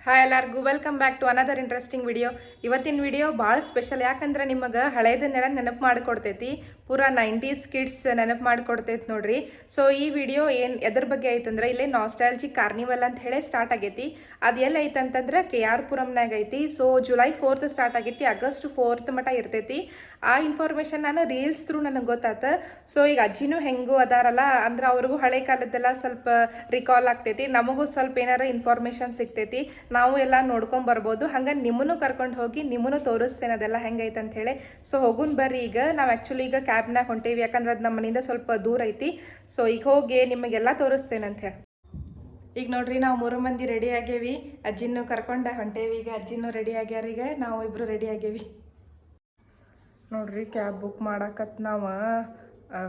Hi ಎಲ್ಲರಿಗೂ welcome back to another interesting video. ಇವತ್ತಿನ video ಭಾಳ ಸ್ಪೆಷಲ್, ಯಾಕಂದ್ರೆ ನಿಮಗೆ ಹಳೇದನ್ನೆಲ್ಲ ನೆನಪು ಮಾಡಿಕೊಡ್ತೈತಿ. ಪೂರಾ 90s ಕಿಡ್ಸ್ ನೆನಪು ಮಾಡಿಕೊಡ್ತೈತಿ ನೋಡ್ರಿ. ಸೊ ಈ ವಿಡಿಯೋ ಎದ್ರ ಬಗ್ಗೆ ಐತಂದ್ರೆ, ಇಲ್ಲೇ ನಾಸ್ಟಾಲಜಿಕ್ ಕಾರ್ನಿವಲ್ ಅಂತ ಹೇಳಿ ಸ್ಟಾರ್ಟ್ ಆಗೈತಿ. ಅದು ಎಲ್ಲ ಐತಂತಂದ್ರೆ KR ಪುರಂನಾಗ ಐತಿ. ಸೊ ಜುಲೈ 4th ಸ್ಟಾರ್ಟ್ ಆಗೈತಿ, ಆಗಸ್ಟ್ 4th ಮಟ ಇರ್ತೈತಿ. ಆ ಇನ್ಫಾರ್ಮೇಷನ್ ನಾನು ರೀಲ್ಸ್ ಥ್ರೂ ನನಗೆ ಗೊತ್ತಾತ. ಸೊ ಈಗ ಅಜ್ಜಿನೂ ಹೆಂಗೂ ಅದಾರಲ್ಲ, ಅಂದ್ರೆ ಅವ್ರಿಗೂ ಹಳೆ ಕಾಲದ್ದೆಲ್ಲ ಸ್ವಲ್ಪ ರಿಕಾಲ್ ಆಗ್ತೈತಿ, ನಮಗೂ ಸ್ವಲ್ಪ ಏನಾರ ಇನ್ಫಾರ್ಮೇಷನ್ ಸಿಗ್ತೈತಿ, ನಾವು ಎಲ್ಲ ನೋಡ್ಕೊಂಡ್ ಬರ್ಬೋದು. ಹಂಗೆ ನಿಮ್ಮನ್ನು ಕರ್ಕೊಂಡು ಹೋಗಿ ನಿಮ್ಮನ್ನು ತೋರಿಸ್ತೇನೆ ಅದೆಲ್ಲ ಹೆಂಗೈತೆ ಅಂತ ಹೇಳಿ. ಸೊ ಹೋಗುನ್ ಬರ್ರಿ. ಈಗ ನಾವು ಆ್ಯಕ್ಚುಲಿ ಈಗ ಕ್ಯಾಬ್ನಾಗ ಹೊಂಟೇವಿ, ಯಾಕಂದ್ರೆ ಅದು ನಮ್ಮ ಮನೆಯಿಂದ ಸ್ವಲ್ಪ ದೂರ ಐತಿ. ಸೊ ಈಗ ಹೋಗಿ ನಿಮಗೆಲ್ಲ ತೋರಿಸ್ತೇನೆ ಅಂತ ಹೇಳಿ. ಈಗ ನೋಡ್ರಿ, ನಾವು 3 ಮಂದಿ ರೆಡಿ ಆಗೇವಿ, ಅಜ್ಜಿನೂ ಕರ್ಕೊಂಡು ಹೊಂಟೇವಿ. ಈಗ ಅಜ್ಜಿನೂ ರೆಡಿ ಆಗ್ಯಾರ, ಈಗ ನಾವು ಇಬ್ರು ರೆಡಿ ಆಗೇವಿ. ನೋಡ್ರಿ, ಕ್ಯಾಬ್ ಬುಕ್ ಮಾಡಾಕತ್ ನಾವು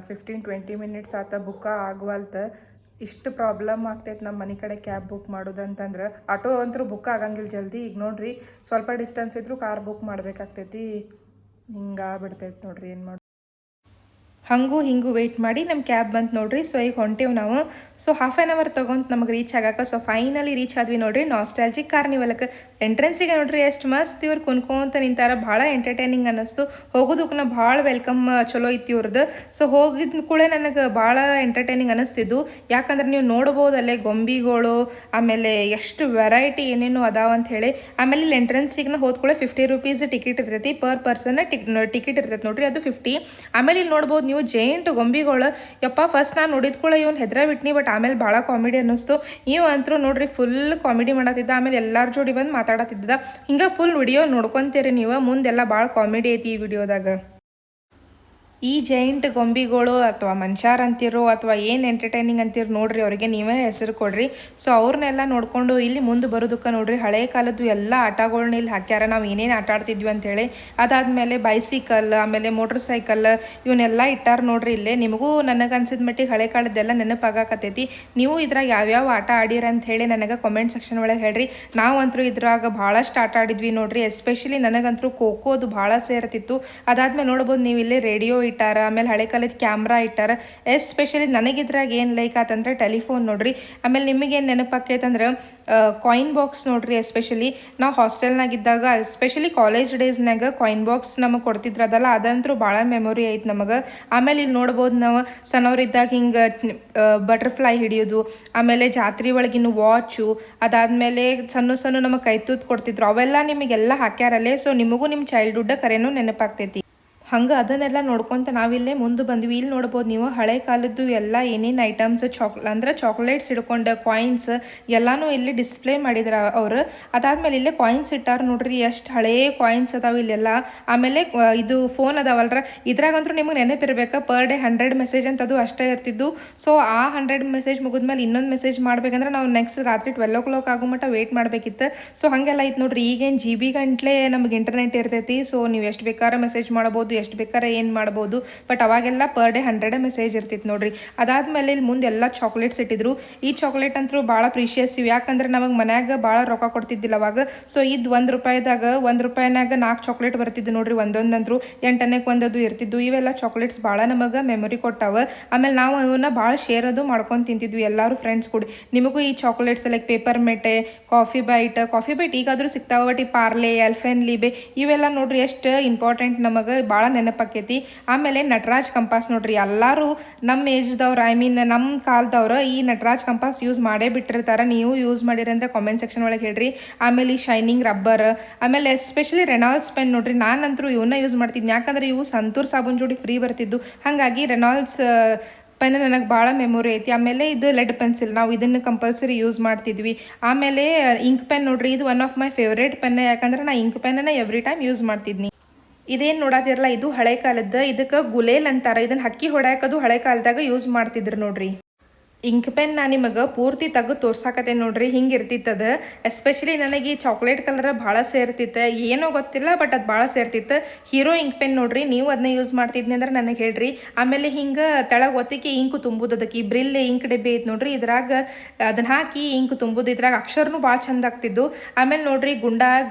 15-20 ಮಿನಿಟ್ಸ್ ಆತ, ಬುಕ್ಕ ಆಗುವಲ್ತ. ಇಷ್ಟು ಪ್ರಾಬ್ಲಮ್ ಆಗ್ತೈತೆ ನಮ್ಮ ಮನೆ ಕಡೆ ಕ್ಯಾಬ್ ಬುಕ್ ಮಾಡೋದಂತಂದ್ರೆ. ಆಟೋ ಅಂತೂ ಬುಕ್ ಆಗಂಗಿಲ್ಲ ಜಲ್ದಿ. ಈಗ ನೋಡ್ರಿ, ಸ್ವಲ್ಪ ಡಿಸ್ಟೆನ್ಸ್ ಇದ್ರೂ ಕಾರ್ ಬುಕ್ ಮಾಡಬೇಕಾಗ್ತೈತಿ. ಹಿಂಗಾಗ್ಬಿಡ್ತೈತೆ ನೋಡ್ರಿ, ಏನು ಮಾಡಿ ಹಂಗೂ ಹಿಂಗೂ ವೆಯ್ಟ್ ಮಾಡಿ ನಮ್ಮ ಕ್ಯಾಬ್ ಬಂತು ನೋಡ್ರಿ. ಸೊ ಈಗ ಹೊಂಟೇವು ನಾವು. ಸೊ ಹಾಫ್ ಆನ್ ಅವರ್ ತೊಗೊಂತ ನಮಗೆ ರೀಚ್ ಆಗಕ್ಕೆ. ಸೊ ಫೈನಲಿ ರೀಚ್ ಆದ್ವಿ ನೋಡ್ರಿ ನಾಸ್ಟಾಲಜಿಕ್ ಕಾರ್ನಿವಲ್ಗೆ. ಎಂಟ್ರೆನ್ಸಿಗೆ ನೋಡ್ರಿ ಎಷ್ಟು ಮಸ್ತ್ ಇವ್ರು ಕುನ್ಕೊಂತ ನಿಂತಾರ, ಭಾಳ ಎಂಟರ್ಟೈನಿಂಗ್ ಅನ್ನಿಸ್ತು. ಹೋಗೋದಕ್ಕೂ ಭಾಳ ವೆಲ್ಕಮ್ ಚಲೋ ಇತ್ತು ಇವ್ರದ್ದು. ಸೊ ಹೋಗಿದ ಕೂಡ ನನಗೆ ಭಾಳ ಎಂಟರ್ಟೈನಿಂಗ್ ಅನ್ನಿಸ್ತಿದ್ದು, ಯಾಕಂದ್ರೆ ನೀವು ನೋಡ್ಬೋದು ಅಲ್ಲೇ ಗೊಂಬಿಗಳು, ಆಮೇಲೆ ಎಷ್ಟು ವೆರೈಟಿ ಏನೇನು ಅದಾವ ಅಂತ ಹೇಳಿ. ಆಮೇಲೆ ಇಲ್ಲಿ ಎಂಟ್ರೆನ್ಸಿಗೆ ಹೋದ್ಕೊಳ್ಳೆ 50 ರೂಪೀಸ್ ಟಿಕೆಟ್ ಇರ್ತೈತಿ, ಪರ್ ಪರ್ಸನ್ ಟಿಕೆಟ್ ಇರ್ತೈತಿ ನೋಡ್ರಿ, ಅದು 50. ಆಮೇಲೆ ಇಲ್ಲಿ ನೋಡ್ಬೋದು ನೀವು ಜೈಂಟ್ ಗೊಂಬಿಗಳು. ಯಪ್ಪ, ಫಸ್ಟ್ ನಾನು ನೋಡಿದ್ಕೊಳ್ಳೆ ಇವ್ನು ಹೆದ್ರ ಬಿಟ್ನಿ, ಬಟ್ ಆಮೇಲೆ ಭಾಳ ಕಾಮಿಡಿ ಅನ್ನಿಸ್ತು. ಇವ್ ಅಂತರೂ ನೋಡ್ರಿ ಫುಲ್ ಕಾಮಿಡಿ ಮಾಡತ್ತಿದ್ದ, ಆಮೇಲೆ ಎಲ್ಲರ ಜೋಡಿ ಬಂದು ಮಾತಾಡತ್ತಿದ್ದ. ಹಿಂಗೆ ಫುಲ್ ವಿಡಿಯೋ ನೋಡ್ಕೊತೀರಿ ನೀವು, ಮುಂದೆಲ್ಲ ಭಾಳ ಕಾಮಿಡಿ ಐತಿ ಈ ವಿಡಿಯೋದಾಗ. ಈ ಜೈಂಟ್ ಗೊಂಬಿಗಳು ಅಥವಾ ಮನುಷ್ಯರ್ ಅಂತಿರೋ ಅಥವಾ ಏನು ಎಂಟರ್ಟೈನಿಂಗ್ ಅಂತೀರೋ ನೋಡ್ರಿ, ಅವರಿಗೆ ನೀವೇ ಹೆಸರು ಕೊಡ್ರಿ. ಸೊ ಅವ್ರನ್ನೆಲ್ಲ ನೋಡಿಕೊಂಡು ಇಲ್ಲಿ ಮುಂದೆ ಬರೋದಕ್ಕೆ ನೋಡ್ರಿ ಹಳೆ ಕಾಲದ್ದು ಎಲ್ಲ ಆಟಗಳನ್ನ ಇಲ್ಲಿ ಹಾಕ್ಯಾರ, ನಾವು ಏನೇನು ಆಟ ಆಡ್ತಿದ್ವಿ ಅಂಥೇಳಿ. ಅದಾದಮೇಲೆ ಬೈಸಿಕಲ್, ಆಮೇಲೆ ಮೋಟ್ರ್ ಸೈಕಲ್, ಇವನ್ನೆಲ್ಲ ಇಟ್ಟಾರ ನೋಡ್ರಿ ಇಲ್ಲೇ. ನಿಮಗೂ ನನಗೆ ಅನ್ಸಿದ ಮಟ್ಟಿಗೆ ಹಳೆ ಕಾಲದ್ದೆಲ್ಲ ನೆನಪಾಗಕತ್ತೈತಿ. ನೀವು ಇದ್ರಾಗ ಯಾವ್ಯಾವ ಆಟ ಆಡಿರ ಅಂತ ಹೇಳಿ ನನಗೆ ಕಾಮೆಂಟ್ ಸೆಕ್ಷನ್ ಒಳಗೆ ಹೇಳ್ರಿ. ನಾವಂತರೂ ಇದ್ರಾಗ ಭಾಳಷ್ಟು ಆಟ ಆಡಿದ್ವಿ ನೋಡ್ರಿ. ಎಸ್ಪೆಷಲಿ ನನಗಂತರೂ ಖೋಖೋದು ಭಾಳ ಸೇರ್ತಿತ್ತು. ಅದಾದ್ಮೇಲೆ ನೋಡ್ಬೋದು ನೀವು ಇಲ್ಲೇ ರೇಡಿಯೋ ಇಟ್ಟಾರ, ಆಮೇಲೆ ಹಳೆ ಕಾಲದ ಕ್ಯಾಮ್ರಾ ಇಟ್ಟಾರ. ಎಸ್ಪೆಷಲಿ ನನಗಿದ್ರಾಗ ಏನು ಲೈಕ್ ಆತಂದ್ರೆ ಟೆಲಿಫೋನ್ ನೋಡ್ರಿ. ಆಮೇಲೆ ನಿಮಗೇನು ನೆನಪಾಕೈತಂದ್ರೆ ಕಾಯಿನ್ ಬಾಕ್ಸ್ ನೋಡ್ರಿ. ಎಸ್ಪೆಷಲಿ ನಾವು ಹಾಸ್ಟೆಲ್ನಾಗಿದ್ದಾಗ, ಎಸ್ಪೆಷಲಿ ಕಾಲೇಜ್ ಡೇಸ್ನಾಗ ಕಾಯಿನ್ ಬಾಕ್ಸ್ ನಮಗೆ ಕೊಡ್ತಿದ್ರು, ಅದಲ್ಲ ಅದಂತರೂ ಭಾಳ ಮೆಮೊರಿ ಐತೆ ನಮಗೆ. ಆಮೇಲೆ ಇಲ್ಲಿ ನೋಡ್ಬೋದು ನಾವು ಸಣ್ಣವರಿದ್ದಾಗ ಹಿಂಗೆ ಬಟರ್ಫ್ಲೈ ಹಿಡಿಯೋದು, ಆಮೇಲೆ ಜಾತ್ರೆ ಒಳಗಿನ ವಾಚು, ಅದಾದಮೇಲೆ ಸಣ್ಣ ಸಣ್ಣ ನಮಗೆ ಕೈತೂತ್ ಕೊಡ್ತಿದ್ರು, ಅವೆಲ್ಲ ನಿಮಗೆಲ್ಲ ಹಾಕ್ಯಾರಲ್ಲೇ. ಸೊ ನಿಮಗೂ ನಿಮ್ಮ ಚೈಲ್ಡ್ಹುಡ್ ಕರೆನೂ ನೆನಪಾಗ್ತೈತಿ. ಹಂಗೆ ಅದನ್ನೆಲ್ಲ ನೋಡ್ಕೊತ ನಾವಿಲ್ಲೇ ಮುಂದೆ ಬಂದ್ವಿ. ಇಲ್ಲಿ ನೋಡ್ಬೋದು ನೀವು ಹಳೆ ಕಾಲದ್ದು ಎಲ್ಲ ಏನೇನು ಐಟಮ್ಸ್, ಅಂದ್ರೆ ಚಾಕ್ಲೇಟ್ಸ್ ಹಿಡ್ಕೊಂಡು ಕಾಯಿನ್ಸ್ ಎಲ್ಲನೂ ಇಲ್ಲಿ ಡಿಸ್ಪ್ಲೇ ಮಾಡಿದ್ರ ಅವರು. ಅದಾದ್ಮೇಲೆ ಇಲ್ಲೇ ಕಾಯಿನ್ಸ್ ಇಟ್ಟಾರ ನೋಡ್ರಿ, ಎಷ್ಟು ಹಳೇ ಕಾಯಿನ್ಸ್ ಅದಾವ ಇಲ್ಲೆಲ್ಲ. ಆಮೇಲೆ ಇದು ಫೋನ್ ಅದಾವಲ್ರ, ಇದ್ರಾಗಂತೂ ನಿಮಗೆ ನೆನಪಿರ್ಬೇಕು, ಪರ್ ಡೇ 100 ಮೆಸೇಜ್ ಅಂತ ಅದು ಅಷ್ಟೇ ಇರ್ತಿದ್ದು. ಸೊ ಆ 100 ಮೆಸೇಜ್ ಮುಗಿದ್ಮೇಲೆ ಇನ್ನೊಂದು ಮೆಸೇಜ್ ಮಾಡ್ಬೇಕಂದ್ರೆ ನಾವು ನೆಕ್ಸ್ಟ್ ರಾತ್ರಿ 12 o'clock ಆಗೋ ಮಟ್ಟ ವೇಟ್ ಮಾಡಬೇಕಿತ್ತು. ಸೊ ಹಾಗೆಲ್ಲ ಐತೆ ನೋಡ್ರಿ. ಈಗೇನು GB ಗಂಟ್ಲೆ ನಮಗೆ ಇಂಟರ್ನೆಟ್ ಇರ್ತೈತಿ. ಸೊ ನೀವು ಎಷ್ಟು ಬೇಕಾದ್ರೆ ಮೆಸೇಜ್ ಮಾಡ್ಬೋದು, ಎಷ್ಟು ಬೇಕಾದ್ರೆ ಏನು ಮಾಡ್ಬೋದು. ಬಟ್ ಅವಾಗೆಲ್ಲ ಪರ್ ಡೇ 100 ಮೆಸೇಜ್ ಇರ್ತಿತ್ತು ನೋಡ್ರಿ. ಅದಾದ್ಮೇಲೆ ಇಲ್ಲಿ ಮುಂದೆ ಎಲ್ಲ ಚಾಕ್ಲೇಟ್ಸ್ ಇಟ್ಟಿದ್ರು. ಈ ಚಾಕ್ಲೇಟ್ ಅಂತೂ ಭಾಳ ಪ್ರೀಶಿಯಸ್ ಇವು, ಯಾಕಂದ್ರೆ ನಮಗೆ ಮನ್ಯಾಗ ಭಾಳ ರೊಕ್ಕ ಕೊಡ್ತಿದ್ದಿಲ್ಲ ಅವಾಗ. ಸೊ ಇದು ₹1ದಾಗ 1 ರೂಪಾಯಿನಾಗ 4 ಚಾಕ್ಲೇಟ್ ಬರ್ತಿದ್ದು ನೋಡ್ರಿ. ಒಂದೊಂದಂತರೂ 8 ಆನೆಗೆ ಒಂದದು ಇರ್ತಿದ್ದು. ಇವೆಲ್ಲ ಚಾಕ್ಲೇಟ್ಸ್ ಭಾಳ ನಮಗೆ ಮೆಮೊರಿ ಕೊಟ್ಟಾವ. ಆಮೇಲೆ ನಾವು ಇವನ್ನ ಭಾಳ ಶೇರ್ ಅದು ಮಾಡ್ಕೊಂಡು ತಿಂತಿದ್ವಿ ಎಲ್ಲರೂ ಫ್ರೆಂಡ್ಸ್ ಕೂಡ. ನಿಮಗೂ ಈ ಚಾಕ್ಲೇಟ್ಸ್ ಲೈಕ್ ಪೇಪರ್ ಮೆಟೆ, ಕಾಫಿ ಬೈಟ್ ಈಗಾದರೂ ಸಿಗ್ತಾವ. ಬಟ್ ಈ ಪಾರ್ಲೆ, ಎಲ್ಫೆನ್ಲಿಬೆ ಇವೆಲ್ಲ ನೋಡ್ರಿ ಎಷ್ಟು ಇಂಪಾರ್ಟೆಂಟ್, ನಮಗೆ ಭಾಳ ನೆನಪಾಕೈತಿ. ಆಮೇಲೆ ನಟರಾಜ್ ಕಂಪಾಸ್ ನೋಡ್ರಿ, ಎಲ್ಲರೂ ನಮ್ಮ ಏಜ್ದವ್ರು, ನಮ್ಮ ಕಾಲದವ್ರು ಈ ನಟರಾಜ್ ಕಂಪಾಸ್ ಯೂಸ್ ಮಾಡೇ ಬಿಟ್ಟಿರ್ತಾರೆ. ನೀವು ಯೂಸ್ ಮಾಡಿರಿ ಅಂದರೆ ಕಾಮೆಂಟ್ ಸೆಕ್ಷನ್ ಒಳಗೆ ಹೇಳ್ರಿ. ಆಮೇಲೆ ಈ ಶೈನಿಂಗ್ ರಬ್ಬರ್, ಆಮೇಲೆ ಎಸ್ಪೆಷಲಿ ರೆನಾಲ್ಡ್ಸ್ ಪೆನ್ ನೋಡ್ರಿ. ನಾನಂತರೂ ಇವನ್ನ ಯೂಸ್ ಮಾಡ್ತಿದ್ದೆ, ಯಾಕಂದ್ರೆ ಇವು ಸಂತೂರ್ ಸಾಬೂನ್ ಜೋಡಿ ಫ್ರೀ ಬರ್ತಿದ್ದು. ಹಾಗಾಗಿ ರೆನಾಲ್ಡ್ಸ್ ಪೆನ್ ನನಗೆ ಭಾಳ ಮೆಮೊರಿ ಐತಿ. ಆಮೇಲೆ ಇದು ಲೆಡ್ ಪೆನ್ಸಿಲ್, ನಾವು ಇದನ್ನು ಕಂಪಲ್ಸರಿ ಯೂಸ್ ಮಾಡ್ತಿದ್ವಿ. ಆಮೇಲೆ ಇಂಕ್ ಪೆನ್ ನೋಡ್ರಿ, ಇದು one of my favourite pen, ಯಾಕಂದ್ರೆ ನಾ ಇಂಕ್ ಪೆನ್ನ ಎವ್ರಿ ಟೈಮ್ ಯೂಸ್ ಮಾಡ್ತಿದ್ನಿ. ಇದೇನು ನೋಡತ್ತಿರಲ್ಲ, ಇದು ಹಳೆ ಕಾಲದ್ದು, ಇದಕ್ಕೆ ಗುಲೇಲ್ ಅಂತಾರೆ. ಇದನ್ನು ಹಕ್ಕಿ ಹೊಡ್ಯಾಕದು ಹಳೆ ಕಾಲದಾಗ ಯೂಸ್ ಮಾಡ್ತಿದ್ರು ನೋಡ್ರಿ. ಇಂಕ್ ಪೆನ್ ನಾನು ನಿಮಗೆ ಪೂರ್ತಿ ತೆಗೆದು ತೋರ್ಸಾಕತ್ತೆ ನೋಡ್ರಿ, ಹಿಂಗೆ ಇರ್ತಿತ್ತದ. ಎಸ್ಪೆಷಲಿ ನನಗೆ ಈ ಚಾಕ್ಲೇಟ್ ಕಲರ್ ಭಾಳ ಸೇರ್ತಿತ್ತು, ಏನೋ ಗೊತ್ತಿಲ್ಲ ಬಟ್ ಅದು ಭಾಳ ಸೇರ್ತಿತ್ತು. ಹೀರೋ ಇಂಕ್ ಪೆನ್ ನೋಡ್ರಿ, ನೀವು ಅದನ್ನ ಯೂಸ್ ಮಾಡ್ತಿದ್ನಿ ಅಂದ್ರೆ ನನಗೆ ಹೇಳ್ರಿ. ಆಮೇಲೆ ಹಿಂಗೆ ತೆಳಗೆ ಒತ್ತಿಕೆ ಇಂಕು ತುಂಬುದು, ಅದಕ್ಕೆ ಈ ಬ್ರಿಲ್ ಇಂಕ್ ಡಬ್ಬಿ ಐತೆ ನೋಡ್ರಿ, ಇದ್ರಾಗ ಅದನ್ನ ಹಾಕಿ ಇಂಕ್ ತುಂಬುದು, ಇದ್ರಾಗ ಅಕ್ಷರನೂ ಭಾಳ ಚಂದ ಆಗ್ತಿದ್ದು. ಆಮೇಲೆ ನೋಡ್ರಿ ಗುಂಡ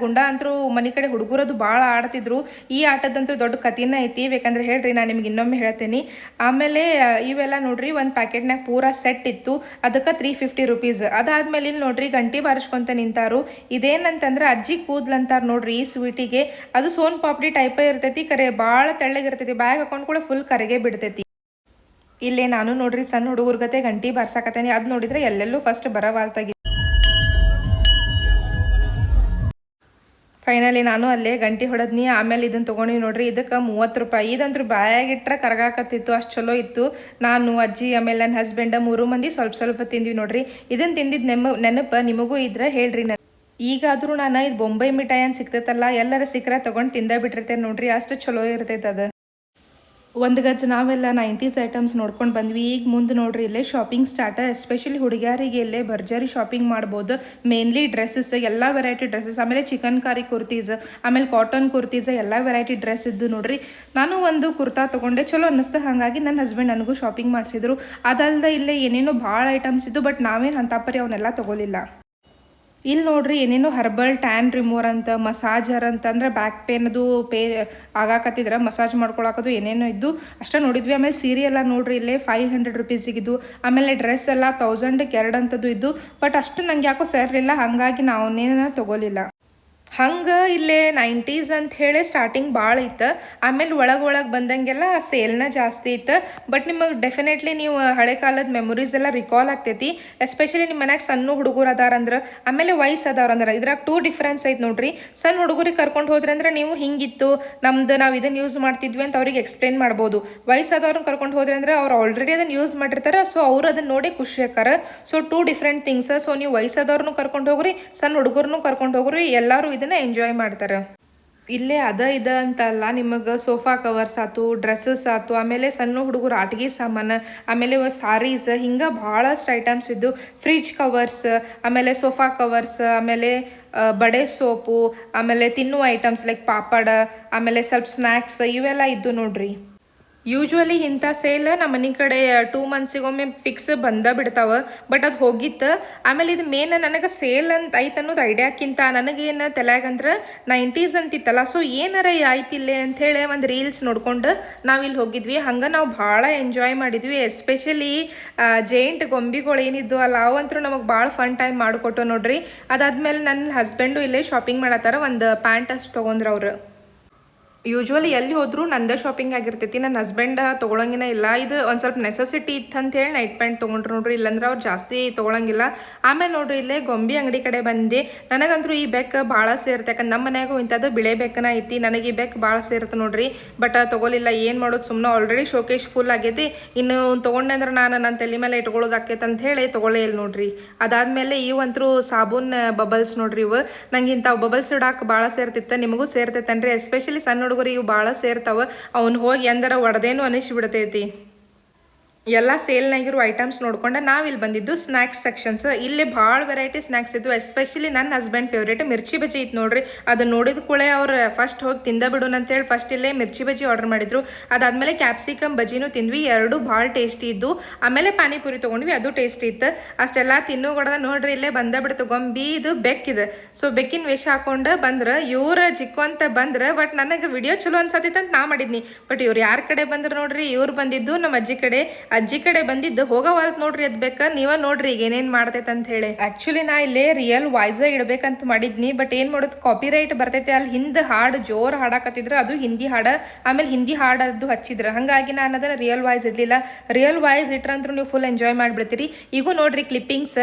ಅಂತರೂ ಮನೆ ಕಡೆ ಹುಡುಗರದು ಭಾಳ ಆಡ್ತಿದ್ರು. ಈ ಆಟದಂತೂ ದೊಡ್ಡ ಕಥೆನೇ ಐತಿ, ಬೇಕಂದ್ರೆ ಹೇಳ್ರಿ, ನಾನು ನಿಮ್ಗೆ ಇನ್ನೊಮ್ಮೆ ಹೇಳ್ತೀನಿ. ಆಮೇಲೆ ಇವೆಲ್ಲ ನೋಡ್ರಿ ಒಂದು ಪ್ಯಾಕೆಟ್ನಾಗ ಪೂರಾ ಸೆಟ್ ಸೆಟ್ ಇತ್ತು, ಅದಕ್ಕೆ 350 ರುಪೀಸ್. ಅದಾದ್ಮೇಲೆ ಇಲ್ಲಿ ನೋಡ್ರಿ ಗಂಟಿ ಬಾರಿಸ್ಕೊಂತ ನಿಂತಾರು. ಇದೇನಂತಂದ್ರೆ ಅಜ್ಜಿ ಕೂದ್ಲಂತಾರ ನೋಡ್ರಿ ಈ ಸ್ವೀಟಿಗೆ. ಅದು ಸೋನ್ ಪಾಪಡಿ ಟೈಪ್ ಇರ್ತೈತಿ, ಕರೆ ಭಾಳ ತೆಳ್ಳಗಿರ್ತೈತಿ. ಬ್ಯಾಗ್ ಹಾಕೊಂಡು ಕೂಡ ಫುಲ್ ಕರೆಗೆ ಬಿಡ್ತೈತಿ. ಇಲ್ಲೇ ನಾನು ನೋಡ್ರಿ ಸಣ್ಣ ಹುಡುಗರ್ಗತೆ ಗಂಟಿ ಬಾರ್ಸಾಕತ್ತೇನೆ. ಅದು ನೋಡಿದ್ರೆ ಎಲ್ಲೆಲ್ಲೂ ಫಸ್ಟ್ ಬರವಾಲ್ತಾಗಿ. ಫೈನಲಿ ನಾನು ಅಲ್ಲೇ ಗಂಟಿ ಹೊಡೆದ್ನಿ. ಆಮೇಲೆ ಇದನ್ನು ತೊಗೊಂಡಿವಿ ನೋಡ್ರಿ. ಇದಕ್ಕೆ 30 ರೂಪಾಯಿ. ಇದಂತೂ ಬಾಯಾಗಿಟ್ರೆ ಕರಗಾಕತ್ತಿತ್ತು, ಅಷ್ಟು ಚಲೋ ಇತ್ತು. ನಾನು, ಅಜ್ಜಿ, ಆಮೇಲೆ ನನ್ನ ಹಸ್ಬೆಂಡ್ 3 ಮಂದಿ ಸ್ವಲ್ಪ ಸ್ವಲ್ಪ ತಿಂದ್ವಿ ನೋಡ್ರಿ. ಇದನ್ನು ತಿಂದಿದ್ದು ನೆನಪು ನಿಮಗೂ ಇದ್ರೆ ಹೇಳ್ರಿ. ಈಗಾದರೂ ನಾನು ಇದು ಬೊಂಬೈ ಮಿಠಾಯಿ ಅಂತ ಸಿಗ್ತೈತಲ್ಲ, ಎಲ್ಲರ ಸಿಕ್ಕರೆ ತೊಗೊಂಡು ತಿಂದ ಬಿಟ್ಟಿರ್ತೇನೆ ನೋಡ್ರಿ. ಅಷ್ಟು ಚಲೋ ಇರ್ತೈತೆ ಅದು. ಒಂದು ಗಜ್ ನಾವೆಲ್ಲ 90s ಐಟಮ್ಸ್ ನೋಡ್ಕೊಂಡು ಬಂದ್ವಿ. ಈಗ ಮುಂದೆ ನೋಡ್ರಿ ಇಲ್ಲೇ ಶಾಪಿಂಗ್ ಸ್ಟಾರ್ಟ್. ಎಸ್ಪೆಷಲಿ ಹುಡುಗಿಯರಿಗೆ ಇಲ್ಲೇ ಭರ್ಜರಿ ಶಾಪಿಂಗ್ ಮಾಡ್ಬೋದು. ಮೇನ್ಲಿ ಡ್ರೆಸ್ಸಸ್, ಎಲ್ಲ ವೆರೈಟಿ ಡ್ರೆಸ್ಸಸ್, ಆಮೇಲೆ ಚಿಕನ್ ಕಾರಿ ಕುರ್ತೀಸ್, ಆಮೇಲೆ ಕಾಟನ್ ಕುರ್ತೀಸ್, ಎಲ್ಲ ವೆರೈಟಿ ಡ್ರೆಸ್ ಇದ್ದು ನೋಡ್ರಿ. ನಾನು ಒಂದು ಕುರ್ತಾ ತೊಗೊಂಡೆ, ಚಲೋ ಅನ್ನಿಸ್ತು. ಹಾಗಾಗಿ ನನ್ನ ಹಸ್ಬೆಂಡ್ ನನಗೂ ಶಾಪಿಂಗ್ ಮಾಡಿಸಿದ್ರು. ಅದಲ್ಲದೆ ಇಲ್ಲೇ ಏನೇನೋ ಭಾಳ ಐಟಮ್ಸ್ ಇದ್ದು, ಬಟ್ ನಾವೇನು ಅಂತಾಪರಿ ಅವನ್ನೆಲ್ಲ ತೊಗೊಲಿಲ್ಲ. ಇಲ್ಲಿ ನೋಡ್ರಿ ಏನೇನೋ ಹರ್ಬಲ್ ಟ್ಯಾನ್ ರಿಮೂವರ್ ಅಂತ, ಮಸಾಜರ್ ಅಂತ, ಅಂದ್ರೆ ಬ್ಯಾಕ್ ಪೇನದು ಆಗಾಕತ್ತಿದ್ರೆ ಮಸಾಜ್ ಮಾಡ್ಕೊಳಕದು ಏನೇನೋ ಇದ್ದು ಅಷ್ಟೇ ನೋಡಿದ್ವಿ. ಆಮೇಲೆ ಸೀರೆ ಎಲ್ಲ ನೋಡ್ರಿ ಇಲ್ಲೇ 500 ರುಪೀಸಿಗಿದ್ದು. ಆಮೇಲೆ ಡ್ರೆಸ್ ಎಲ್ಲ 1000ಕ್ಕೆ 2 ಅಂತದ್ದು ಇದ್ದು. ಬಟ್ ಅಷ್ಟು ನಂಗೆ ಯಾಕೋ ಸೇರಲಿಲ್ಲ, ಹಾಗಾಗಿ ನಾವನ್ನೇನ ತೊಗೊಲಿಲ್ಲ. ಹಂಗೆ ಇಲ್ಲೇ 90s ಅಂತ ಹೇಳಿ ಸ್ಟಾರ್ಟಿಂಗ್ ಭಾಳ ಇತ್ತು. ಆಮೇಲೆ ಒಳಗೆ ಬಂದಂಗೆಲ್ಲ ಸೇಲ್ನ ಜಾಸ್ತಿ ಇತ್ತು. ಬಟ್ ನಿಮಗೆ ಡೆಫಿನೆಟ್ಲಿ ನೀವು ಹಳೆ ಕಾಲದ ಮೆಮೊರೀಸ್ ಎಲ್ಲ ರಿಕಾಲ್ ಆಗ್ತೈತಿ. ಎಸ್ಪೆಷಲಿ ನಿಮ್ಮ ಮನ್ಯಾಗ ಸಣ್ಣ ಹುಡುಗರು ಅದಾರಂದ್ರೆ, ಆಮೇಲೆ ವಯಸ್ಸು ಅದಾರಂದ್ರೆ, ಇದ್ರಾಗ 2 ಡಿಫ್ರೆನ್ಸ್ ಐತೆ ನೋಡ್ರಿ. ಸಣ್ಣ ಹುಡುಗರಿಗೆ ಕರ್ಕೊಂಡು ಹೋದ್ರೆ ಅಂದ್ರೆ ನೀವು ಹಿಂಗಿತ್ತು ನಮ್ದು, ನಾವು ಇದನ್ನು ಯೂಸ್ ಮಾಡ್ತಿದ್ವಿ ಅಂತ ಅವ್ರಿಗೆ ಎಕ್ಸ್ಪ್ಲೇನ್ ಮಾಡ್ಬೋದು. ವಯಸ್ಸಾದವ್ರನ್ನ ಕರ್ಕೊಂಡು ಹೋದ್ರೆ ಅಂದ್ರೆ ಅವ್ರು ಆಲ್ರೆಡಿ ಅದನ್ನು ಯೂಸ್ ಮಾಡಿರ್ತಾರೆ. ಸೊ ಅವ್ರು ಅದನ್ನ ನೋಡಿ ಖುಷಿ ಆಕಾರ. So 2 different things. ಸೊ ನೀವು ವಯಸ್ಸಾದವ್ರನ್ನೂ ಕರ್ಕೊಂಡು ಹೋಗ್ರಿ, ಸಣ್ಣ ಹುಡುಗರನ್ನು ಕರ್ಕೊಂಡು ಹೋಗ್ರಿ, ಎಲ್ಲರೂ ಇದನ್ನ ಎಂಜಾಯ್ ಮಾಡ್ತಾರೆ. ಇಲ್ಲೇ ಇದ ಅಂತಲ್ಲ, ನಿಮಗೆ ಸೋಫಾ ಕವರ್ಸ್ ಆಯ್ತು, ಡ್ರೆಸ್ಸಸ್ ಆಯ್ತು, ಆಮೇಲೆ ಸಣ್ಣ ಹುಡುಗರು ಆಟಿಕೆ ಸಾಮಾನು, ಆಮೇಲೆ ಸಾರೀಸ್, ಹಿಂಗೆ ಭಾಳಷ್ಟು ಐಟಮ್ಸ್ ಇದ್ದು. ಫ್ರಿಜ್ ಕವರ್ಸ್, ಆಮೇಲೆ ಸೋಫಾ ಕವರ್ಸ್, ಆಮೇಲೆ ಬಡೆ ಸೋಪು, ಆಮೇಲೆ ತಿನ್ನುವ ಐಟಮ್ಸ್ ಲೈಕ್ ಪಾಪಡ, ಆಮೇಲೆ ಸ್ವಲ್ಪ ಸ್ನ್ಯಾಕ್ಸ್, ಇವೆಲ್ಲ ಇದ್ದು ನೋಡ್ರಿ. ಯೂಶ್ವಲಿ ಇಂಥ ಸೇಲ್ ನಮ್ಮ ಮನೆ ಕಡೆ 2 ಮಂತ್ಸಿಗೊಮ್ಮೆ ಫಿಕ್ಸ್ ಬಿಡ್ತಾವೆ. ಬಟ್ ಅದು ಹೋಗಿತ್ತು. ಆಮೇಲೆ ಇದು ಮೇನ್ ನನಗೆ ಸೇಲ್ ಅಂತ ಐತೆ ಅನ್ನೋದು ಐಡಿಯಾಕ್ಕಿಂತ ನನಗೇನು ತಲೆಯಾಗಂದ್ರೆ 90s ಅಂತಿತ್ತಲ್ಲ, ಸೊ ಏನಾರ ಆಯ್ತಿಲ್ಲೇ ಅಂಥೇಳಿ ಒಂದು ರೀಲ್ಸ್ ನೋಡ್ಕೊಂಡು ನಾವಿಲ್ಲಿ ಹೋಗಿದ್ವಿ. ಹಂಗೆ ನಾವು ಭಾಳ ಎಂಜಾಯ್ ಮಾಡಿದ್ವಿ. ಎಸ್ಪೆಷಲಿ ಜೈಂಟ್ ಗೊಂಬಿಗಳು ಏನಿದ್ದು ಅಲ್ಲ, ಅವಂತರೂ ನಮಗೆ ಭಾಳ ಫನ್ ಟೈಮ್ ಮಾಡಿಕೊಟ್ಟು ನೋಡ್ರಿ. ಅದಾದ್ಮೇಲೆ ನನ್ನ ಹಸ್ಬೆಂಡು ಇಲ್ಲೇ ಶಾಪಿಂಗ್ ಮಾಡತ್ತಾರ. ಒಂದು ಪ್ಯಾಂಟ್ ಅಷ್ಟು ತೊಗೊಂಡ್ರು ಅವರು. ಯೂಶ್ವಲಿ ಎಲ್ಲಿ ಹೋದರೂ ನಂದೇ ಶಾಪಿಂಗ್ ಆಗಿರ್ತೈತಿ. ನನ್ನ ಹಸ್ಬೆಂಡ್ ತೊಗೊಳಂಗಿನ ಇಲ್ಲ. ಇದು ಒಂದು ಸ್ವಲ್ಪ ನೆಸೆಸಿಟಿ ಇತ್ತು ಅಂತೇಳಿ ನೈಟ್ ಪ್ಯಾಂಟ್ ತೊಗೊಂಡ್ರು ನೋಡ್ರಿ. ಇಲ್ಲಾಂದ್ರೆ ಅವ್ರು ಜಾಸ್ತಿ ತೊಗೊಳಂಗಿಲ್ಲ. ಆಮೇಲೆ ನೋಡ್ರಿ ಇಲ್ಲೇ ಗೊಂಬಿ ಅಂಗಡಿ ಕಡೆ ಬಂದೆ. ನನಗಂತೂ ಈ ಬೆಕ್ ಭಾಳ ಸೇರುತ್ತೆ. ಯಾಕಂದ್ರೆ ನಮ್ಮ ಮನ್ಯಾಗೂ ಇಂಥದ್ದು ಬಿಳೆ ಬೆಕ್ಕನ ಐತಿ. ನನಗೆ ಈ ಬೆಕ್ ಭಾಳ ಸೇರುತ್ತೆ ನೋಡ್ರಿ. ಬಟ್ ತೊಗೊಲಿಲ್ಲ. ಏನು ಮಾಡೋದು, ಸುಮ್ಮನೆ ಆಲ್ರೆಡಿ ಶೋಕೇಶ್ ಫುಲ್ ಆಗೈತಿ. ಇನ್ನು ತೊಗೊಂಡೆ ಅಂದ್ರೆ ನಾನು ನನ್ನ ತಲೆ ಮೇಲೆ ಇಟ್ಕೊಳ್ಳೋದಾಕೈತೆ ಅಂತ ಹೇಳಿ ತೊಗೊಳ್ಳೇ ಇಲ್ಲ ನೋಡ್ರಿ. ಅದಾದಮೇಲೆ ಇವಂತರೂ ಸಾಬೂನ್ ಬಬಲ್ಸ್ ನೋಡ್ರಿ. ಇವು ನಂಗೆ ಇಂಥವು ಬಬಲ್ಸ್ ಇಡಾಕ ಭಾಳ ಸೇರ್ತಿತ್ತು. ನಿಮಗೂ ಸೇರ್ತೈತನ್ರಿ. ಎಸ್ಪೆಷಲಿ ಸಣ್ಣ ಹುಡುಗರು ಇವು ಭಾಳ ಸೇರ್ತಾವ. ಅವ್ನು ಹೋಗಿ ಎಂದರ ಒಡೆದೇನು ಅನಿಸ್ಬಿಡ್ತೈತಿ. ಎಲ್ಲ ಸೇಲ್ನಾಗಿರೋ ಐಟಮ್ಸ್ ನೋಡ್ಕೊಂಡು ನಾವಿಲ್ಲಿ ಬಂದಿದ್ದು ಸ್ನ್ಯಾಕ್ಸ್ ಸೆಕ್ಷನ್ಸ್. ಇಲ್ಲಿ ಭಾಳ ವೆರೈಟಿ ಸ್ನ್ಯಾಕ್ಸ್ ಇದ್ವು. ಎಸ್ಪೆಷಲಿ ನನ್ನ ಹಸ್ಬೆಂಡ್ ಫೇವ್ರೇಟ್ ಮಿರ್ಚಿ ಬಜ್ಜಿ ಇತ್ತು ನೋಡ್ರಿ. ಅದು ನೋಡಿದ ಕೂಡಲೇ ಅವ್ರು ಫಸ್ಟ್ ಹೋಗಿ ತಿಂದ ಬಿಡೋಣ ಅಂತೇಳಿ ಫಸ್ಟ್ ಇಲ್ಲೇ ಮಿರ್ಚಿ ಬಜ್ಜಿ ಆರ್ಡರ್ ಮಾಡಿದ್ರು. ಅದಾದಮೇಲೆ ಕ್ಯಾಪ್ಸಿಕಮ್ ಬಜ್ಜಿನೂ ತಿಂದ್ವಿ. 2 ಭಾಳ ಟೇಸ್ಟಿ ಇದ್ದು. ಆಮೇಲೆ ಪಾನಿಪುರಿ ತೊಗೊಂಡ್ವಿ, ಅದು ಟೇಸ್ಟಿ ಇತ್ತು. ಅಷ್ಟೆಲ್ಲ ತಿನ್ನೋಗಡ್ದ ನೋಡ್ರಿ ಇಲ್ಲೇ ಬಿಡ್ತು ಗೊಂಬಿ. ಇದು ಬೆಕ್ಕಿದೆ. ಸೊ ಬೆಕ್ಕಿನ ವೇಷ ಹಾಕೊಂಡು ಬಂದ್ರೆ ಇವ್ರು ಜಿಕ್ಕು ಅಂತ ಬಂದ್ರೆ. ಬಟ್ ನನಗೆ ವಿಡಿಯೋ ಚಲೋ ಅನ್ಸತ್ತಿತ್ತು ಅಂತ ನಾ ಮಾಡಿದ್ನಿ. ಬಟ್ ಇವ್ರು ಯಾರ ಕಡೆ ಬಂದ್ರೆ ನೋಡ್ರಿ, ಇವ್ರು ಬಂದಿದ್ದು ನಮ್ಮ ಅಜ್ಜಿ ಕಡೆ ಬಂದಿದ್ದು. ಹೋಗವಾಲ್ತ್ ನೋಡ್ರಿ ಅದ್ ಬೇಕಾ, ನೀವ ನೋಡ್ರಿ ಈಗ ಏನೇನ್ ಮಾಡ್ತೈತೆ ಅಂತ ಹೇಳಿ. ಆಕ್ಚುಲಿ ನಾ ಇಲ್ಲೇ ರಿಯಲ್ ವಾಯ್ಸ್ ಇಡ್ಬೇಕಂತ ಮಾಡಿದ್ನಿ. ಬಟ್ ಏನ್ ಮಾಡೋದು, ಕಾಪಿ ರೈಟ್ ಬರ್ತೈತೆ. ಅಲ್ಲಿ ಹಿಂದ್ ಹಾಡು ಜೋರ್ ಹಾಡಾಕತ್ತಿದ್ರು, ಅದು ಹಿಂದಿ ಹಾಡ. ಆಮೇಲೆ ಹಿಂದಿ ಹಾಡದ್ದು ಹಚ್ಚಿದ್ರು. ಹಂಗಾಗಿ ನಾನು ಅದನ್ನ ರಿಯಲ್ ವಾಯ್ಸ್ ಇಡ್ಲಿಲ್ಲ. ರಿಯಲ್ ವಾಯ್ಸ್ ಇಟ್ರಂದ್ರೂ ನೀವು ಫುಲ್ ಎಂಜಾಯ್ ಮಾಡ್ಬಿಡ್ತೀರಿ. ಈಗೂ ನೋಡ್ರಿ ಕ್ಲಿಪ್ಪಿಂಗ್ಸ್.